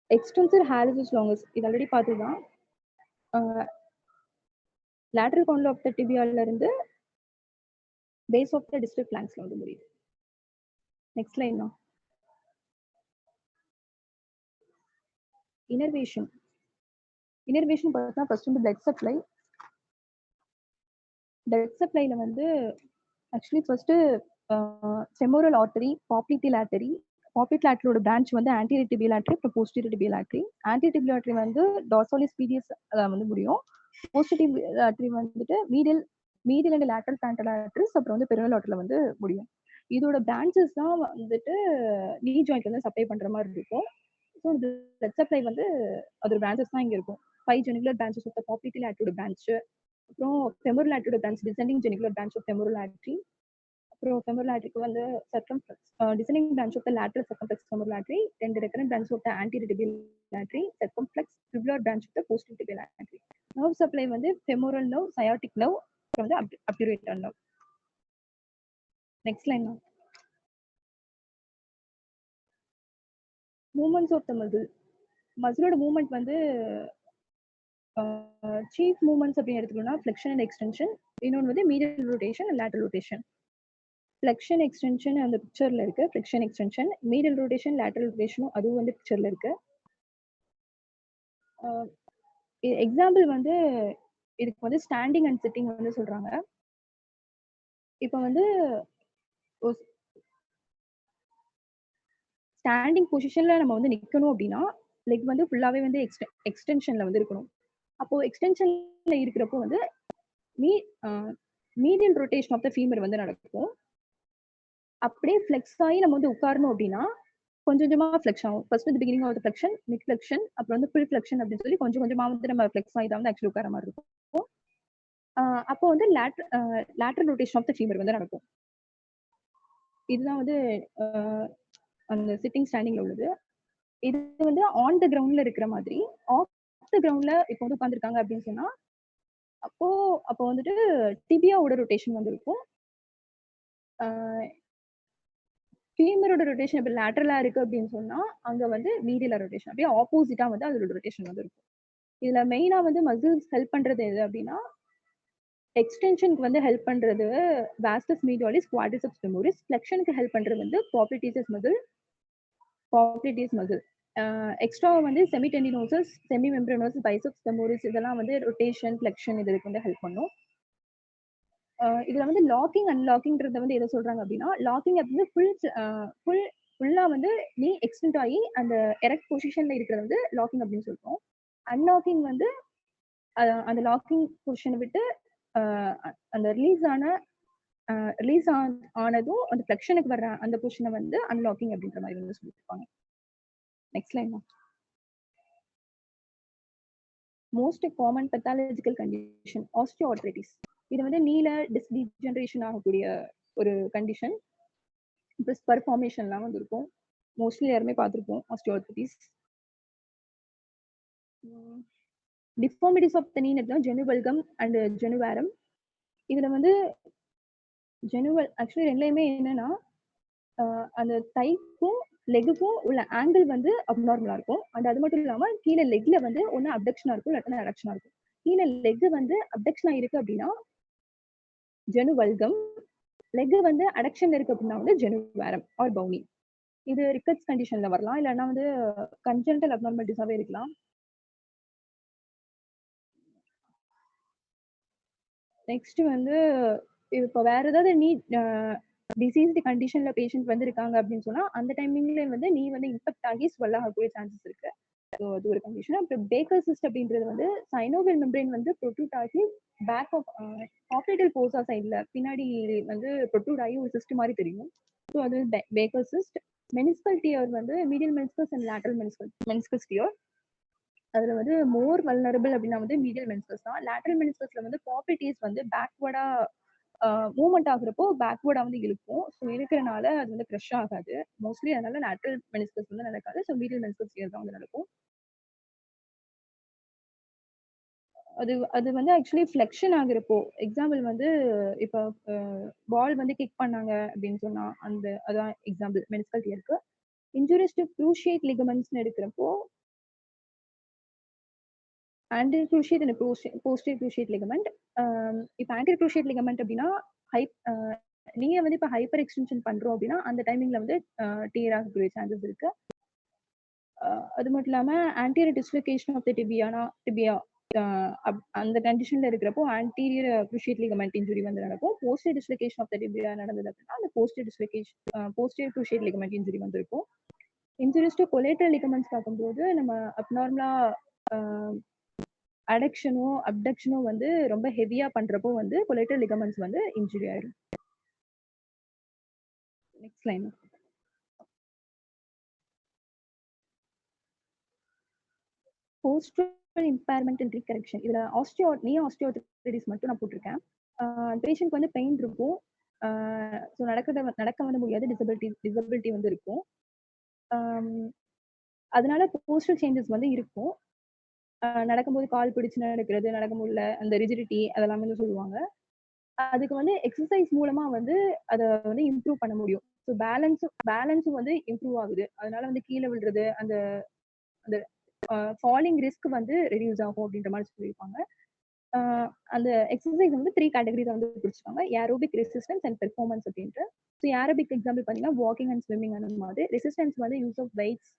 Extensor hallucis longus இது ஆல்ரெடி பார்த்துதான். லேட்டரல் காண்டல் ஆஃப் த டிபியால இருந்து பேஸ் ஆஃப் த டிஸ்டல் பிளாங்க்ஸ்ல வந்து முடியுது. நெக்ஸ்ட் லைன் தான் இனர்வேஷன். இனர்வேஷன் பார்த்தா ஃபர்ஸ்ட் வந்து பிளட் சப்ளை. பிளட் சப்ளைல வந்து actually first femoral artery, popliteal artery. Popliteal ஆர்டரியோட பிரான்ச் வந்து ஆன்டீரியர் டிபியல் ஆர்டரி, அப்புறம் posterior tibial artery. Anterior tibial artery வந்து டார்சாலிஸ் பீடியஸ் வந்து முடியும். போஸ்டீரியர் டிபியல் ஆர்டரி வந்துட்டு medial and lateral plantar arteries, அப்புறம் வந்து பெரினல் ஆர்டரில வந்து முடியும். இதோட பிரான்ச்சஸ் தான் வந்துட்டு நீ ஜாயிண்ட் வந்து சப்ளை பண்ற மாதிரி இருக்கும். ஸோ இந்த பிளட் சப்ளை வந்து அதோட பிரான்ச்சஸ் தான் இங்க இருக்கும். 5 genicular branches of the popliteal ஆர்டரியோட பிரான்ச், அப்புறம் ஃபெமோரல் ஆர்டரியோட branch, descending genicular branch of femoral artery, அப்புறம் ஃபெமோரல் ஆர்டரிக்கு வந்து descending branch of the lateral circumflex femoral artery, 2 recurrent branch of the anterior tibial artery, circumflex fibular branch of the posterior tibial artery. Nerve supply வந்து femoral nerve, sciatic nerve, அப்புறம் வந்து obturator nerve. Next line movements of the muscle. மசிலோட movement வந்து chief movements அப்படின்னு எடுத்துக்கணும்னா flexion and extension, இன்னொன்று வந்து medial rotation and lateral rotation. Flexion extension அந்த பிக்சர்ல இருக்கு. Flexion extension, medial rotation, lateral ரொட்டேஷனும் அதுவும் வந்து பிக்சர்ல இருக்கு. எக்ஸாம்பிள் வந்து இதுக்கு வந்து ஸ்டாண்டிங் அண்ட் சிட்டிங் வந்து சொல்றாங்க. இப்போ வந்து ஸ்டாண்டிங் பொசிஷன்ல நம்ம வந்து நிக்கணும் அப்படின்னா லெக் வந்து ஃபுல்லாவே வந்து எக்ஸ்டென்ஷன்ல வந்து இருக்கணும். அப்போ எக்ஸ்டென்ஷன்ல இருக்கிறப்போ வந்து medial rotation of the femur வந்து நடக்கும். அப்படியே ஃப்ளெக்ஸ் ஆகி நம்ம வந்து உட்காரணும் அப்படின்னா கொஞ்சம் கொஞ்சமா ஃப்ளெக்ஸ் ஆகும். ஃபர்ஸ்ட் வந்து beginning of flexion, mid flexion, அப்புறம் வந்து ஃபுல் ஃப்ளெக்ஷன் அப்படின்னு சொல்லி கொஞ்சம் கொஞ்சமா வந்து நம்ம ஃப்ளெக்ஸ் ஆகி தான் வந்து ஆக்சுவலி உட்கார மாதிரி இருக்கும். அப்போ வந்து lateral rotation of the femur வந்து நடக்கும். இதுதான் வந்து அந்த சிட்டிங் ஸ்டாண்டிங்ல உள்ளது. இது வந்து ஆன் த கிரவுண்ட்ல இருக்கிற மாதிரி. ஆஃப் த கிரவுண்ட்ல இப்போ வந்து உட்காந்துருக்காங்க அப்படின்னு சொன்னா அப்போ வந்துட்டு டிபியாவோட ரொட்டேஷன் வந்து இருக்கும். ஃபீமரோட ரொட்டேஷன் இப்போ லேட்டரலா இருக்கு அப்படின்னு சொன்னா அங்க வந்து மீடியலா ரொட்டேஷன், அப்படியே ஆப்போசிட்டா வந்து அதோட ரொட்டேஷன் வந்து இருக்கும். இதுல மெயினா வந்து மசில்ஸ் ஹெல்ப் பண்றது எது அப்படின்னா எக்ஸ்டென்ஷனுக்கு வந்து ஹெல்ப் பண்றது வாஸ்டஸ் மீடியாலிஸ், குவாட்ரிசெப்ஸ் ஃபெமோரிஸ். ஃப்ளெக்ஷனுக்கு ஹெல்ப் பண்றது வந்து பாப்ளிட்டிஸ் மசில். எக்ஸ்ட்ரா வந்து செமி டெண்டினோசஸ், செமி மெம்பரனோசஸ், பைசெப்ஸ் ஃபெமோரிஸ் இதெல்லாம் வந்து ரொட்டேஷன், ஃப்ளெக்ஷன் இதுக்கு வந்து ஹெல்ப் பண்ணும். இதுல வந்து லாக்கிங் அன்லாக்கிங்ன்றத வந்து எதை சொல்றாங்க அப்படின்னா லாக்கிங் அப்படின்னு ஃபுல்லா வந்து நீ எக்ஸ்டெண்ட் ஆகி அந்த எரெக்ட் பொசிஷன்ல இருக்கிறது வந்து லாக்கிங் அப்படின்னு சொல்றோம். அன்லாக்கிங் வந்து அந்த லாக்கிங் பொசிஷனை விட்டு அந்த ரிலீஸ் ஆனதும் அந்த ஃப்ளெக்ஷனுக்கு வர்ற அந்த பொசிஷனை வந்து அன்லாக்கிங் அப்படின்ற மாதிரி வந்து சொல்லியிருப்பாங்க. Next line. Most common pathological condition osteoarthritis. இது வந்து நீல டிஸ்டிஜெனரேஷன் ஆகக்கூடிய ஒரு கண்டிஷன். ப்ளஸ் ஸ்பர் ஃபார்மேஷன்லாம் வந்து இருக்கும். மோஸ்ட்லி யாருமே பார்த்துருப்போம் ஆஸ்டியோஆர்த்ரைட்டிஸ். டிஃபார்மிட்டிஸ் ஆஃப் த நீ நெட்னா ஜெனுவல்கம் அண்ட் ஜெனுவாரம். இதுல வந்து ஜெனுவல் ஆக்சுவலி ரெண்டுலையுமே என்னன்னா அந்த தைக்கும் லெக்குக்கும் உள்ள ஆங்கிள் வந்து அப்நார்மலா இருக்கும். அண்ட் அது மட்டும் இல்லாம கீழே லெக்ல வந்து ஒண்ணு அப்டக்ஷனா இருக்கும், இல்லாட்டினா அடக்ஷனா இருக்கும். கீழே லெக் வந்து அப்டக்ஷனா இருக்கு அப்படின்னா ஜெனு வல்கம், லெக் வந்து அடக்ஷன்ல இருக்கு அப்படின்னா வந்து ஜெனு வேரம் ஆர் பவுனி. இது ரிக்கட்ஸ் கண்டிஷன்ல வரலாம், இல்லைன்னா வந்து கன்ஜென்டல் அப்நார்மாலிட்டிஸாவே இருக்கலாம். நெக்ஸ்ட் வந்து இப்போ வேற ஏதாவது நீ டிசீஸ்டு கண்டிஷன்ல பேஷண்ட் வந்து இருக்காங்க அப்படின்னு சொன்னா அந்த டைமிங்ல வந்து நீ வந்து இன்ஃபெக்ட் ஆகி ஸ்வெல் ஆகக்கூடிய சான்சஸ் இருக்கு. ஸோ அது ஒரு கண்டிஷன். அப்புறம் பேக்கர் சிஸ்ட் அப்படின்றது வந்து சைனோவியல் மெம்பரேன் வந்து ப்ரொட்ரூட் ஆகி பேக் ஆஃப் ஆப்ரேட்டல் போசா சைட்ல பின்னாடி வந்து ப்ரொட்ரூட் ஆகி ஒரு சிஸ்ட் மாதிரி தெரியும். ஸோ அது பேக்கர் சிஸ்ட். மெனிஸ்கல் டியர் வந்து medial meniscus and lateral meniscus dear. அதுல வந்து மோர் வல்னரபிள் அப்படின்னா வந்து மீடியல் மெனிஸ்கஸ் தான். லேட்டரல் மெனிஸ்கஸ்ல வந்து பாப்பிட்டிஸ் வந்து பேக்வர்டா மூவ்மெண்ட் ஆகுறப்போ பேக்வர்டா வந்து இழுக்கும். ஸோ இருக்கிறனால அது வந்து க்ரஷ் ஆகாது மோஸ்ட்லி. அதனால லேட்டரல் மெனிஸ்கஸ் வந்து நடக்காது. ஸோ மீடியல் மெனிஸ்கஸ் டியர் தான் வந்து நடக்கும். அது அது வந்து ஆக்சுவலி ஃப்ளெக்ஷன் ஆகுறப்போ, எக்ஸாம்பிள் வந்து இப்போ பால் வந்து கிக் பண்ணாங்க அப்படின்னு சொன்னா அதான் எக்ஸாம்பிள் மெனிஸ்கல் டியருக்கு. இன்ஜுரிஸ் டு க்ரூஷியேட் லிகமெண்ட்ஸ்னு எடுக்கிறப்போ anterior cruciate and posterior cruciate ligament. இப்போ ஆன்டீரியர் க்ரூஷியேட் லிகமெண்ட் அப்படின்னா நீங்க வந்து இப்போ ஹைப்பர் எக்ஸ்டென்ஷன் பண்றோம் அப்படின்னா அந்த டைமிங்ல வந்து டியர் ஆகக்கூடிய சான்சஸ் இருக்கு. அது மட்டும் இல்லாம ஆன்டீரியர் டிஸ்லொகேஷன் ஆஃப் த டிபியா அந்த கண்டிஷன்ல இருக்கிறப்போ ஆன்டீரியர் க்ரூஷியேட் லிகமெண்ட் இன்ஜுரி வந்து நடக்கும். போஸ்டீரியர் டிஸ்லொகேஷன் ஆஃப் த டிபியா நடந்தது அப்படின்னா அந்த போஸ்டீரியர் க்ரூஷியேட் லிகமெண்ட் இன்ஜுரி வந்து இருக்கும். இன்ஜுரிஸ் டு கொலேட்டரல் லிகமெண்ட்ஸ் பார்க்கும்போது நம்ம அப்நார்மலா அடக்ஷனோ அப்டக்ஷனோ வந்து ரொம்ப ஹெவியா பண்றப்போ வந்து கொலேட்டரல் லிகமெண்ட்ஸ் வந்து இன்ஜுரி ஆயிடும். Next line. Postural impairment and recorrection. இதுல ஆஸ்டியோஆர்த்ரைட்டிஸ் மட்டும் நான் போட்டிருக்கேன். பேஷண்ட் வந்து பெயின் இருக்கும். ஸோ நடக்க வந்து முடியாது, டிசபிலிட்டி வந்து இருக்கும். அதனால போஸ்டரல் சேஞ்சஸ் வந்து இருக்கும். நடக்கும்போது கால் பிடிச்சு நடக்கிறது, நடக்க முடியல, அந்த ரிஜிடிட்டி அதெல்லாம் வந்து சொல்லுவாங்க. அதுக்கு வந்து எக்ஸசைஸ் மூலமா வந்து அதை வந்து இம்ப்ரூவ் பண்ண முடியும். ஸோ பேலன்ஸும் வந்து இம்ப்ரூவ் ஆகுது. அதனால வந்து கீழே விழுறது, அந்த அந்த ஃபாலிங் ரிஸ்க் வந்து ரெடியூஸ் ஆகும் அப்படின்ற மாதிரி சொல்லியிருப்பாங்க. அந்த எக்ஸசைஸ் வந்து 3 கேட்டகரியில வந்து பிடிச்சிருக்காங்க. ஏரோபிக், ரெசிஸ்டன்ஸ் அண்ட் பெர்ஃபார்மன்ஸ் அப்படின்ட்டு. ஸோ ஏரோபிக் எக்ஸாம்பிள் பார்த்தீங்கன்னா வாக்கிங் அண்ட் ஸ்விம்மிங் அந்த மாதிரி. ரெசிஸ்டன்ஸ் வந்து use of weights,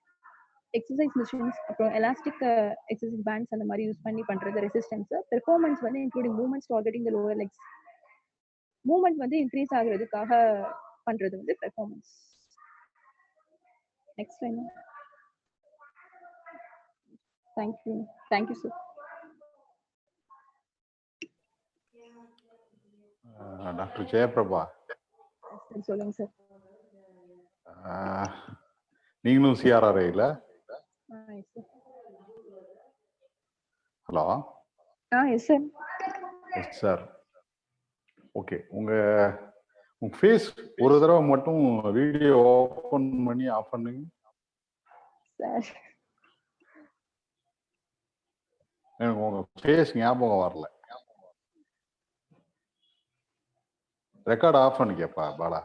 exercise machines, அப்புறம் எலாஸ்டிக் எக்ஸசைஸ் பேண்ட்ஸ் அந்த மாதிரி யூஸ் பண்ணி பண்றது ரெசிஸ்டன்ஸ். பெர்ஃபார்மன்ஸ் வந்து including movements targeting the lower legs. Movement வந்து இன்க்ரீஸ் ஆகுறதுக்காக பண்றது வந்து performance. Next line. Thank you sir. Doctor Jayaprabha, சொல்லுங்க சார். நீங்களும் சிஆர்ஆர்ஐ இல்ல? Hello. Yes sir. Yes sir. Okay, உங்க ஃபேஸ் ஒரு தடவை மட்டும் வீடியோ ஓபன் பண்ணி ஆஃப் பண்ணுங்க சார். எனக்கு உங்க ஃபேஸ் ஞாபகம் வரல. ரெக்கார்ட் ஆஃப் பண்ணிக்கப்பா பாலா.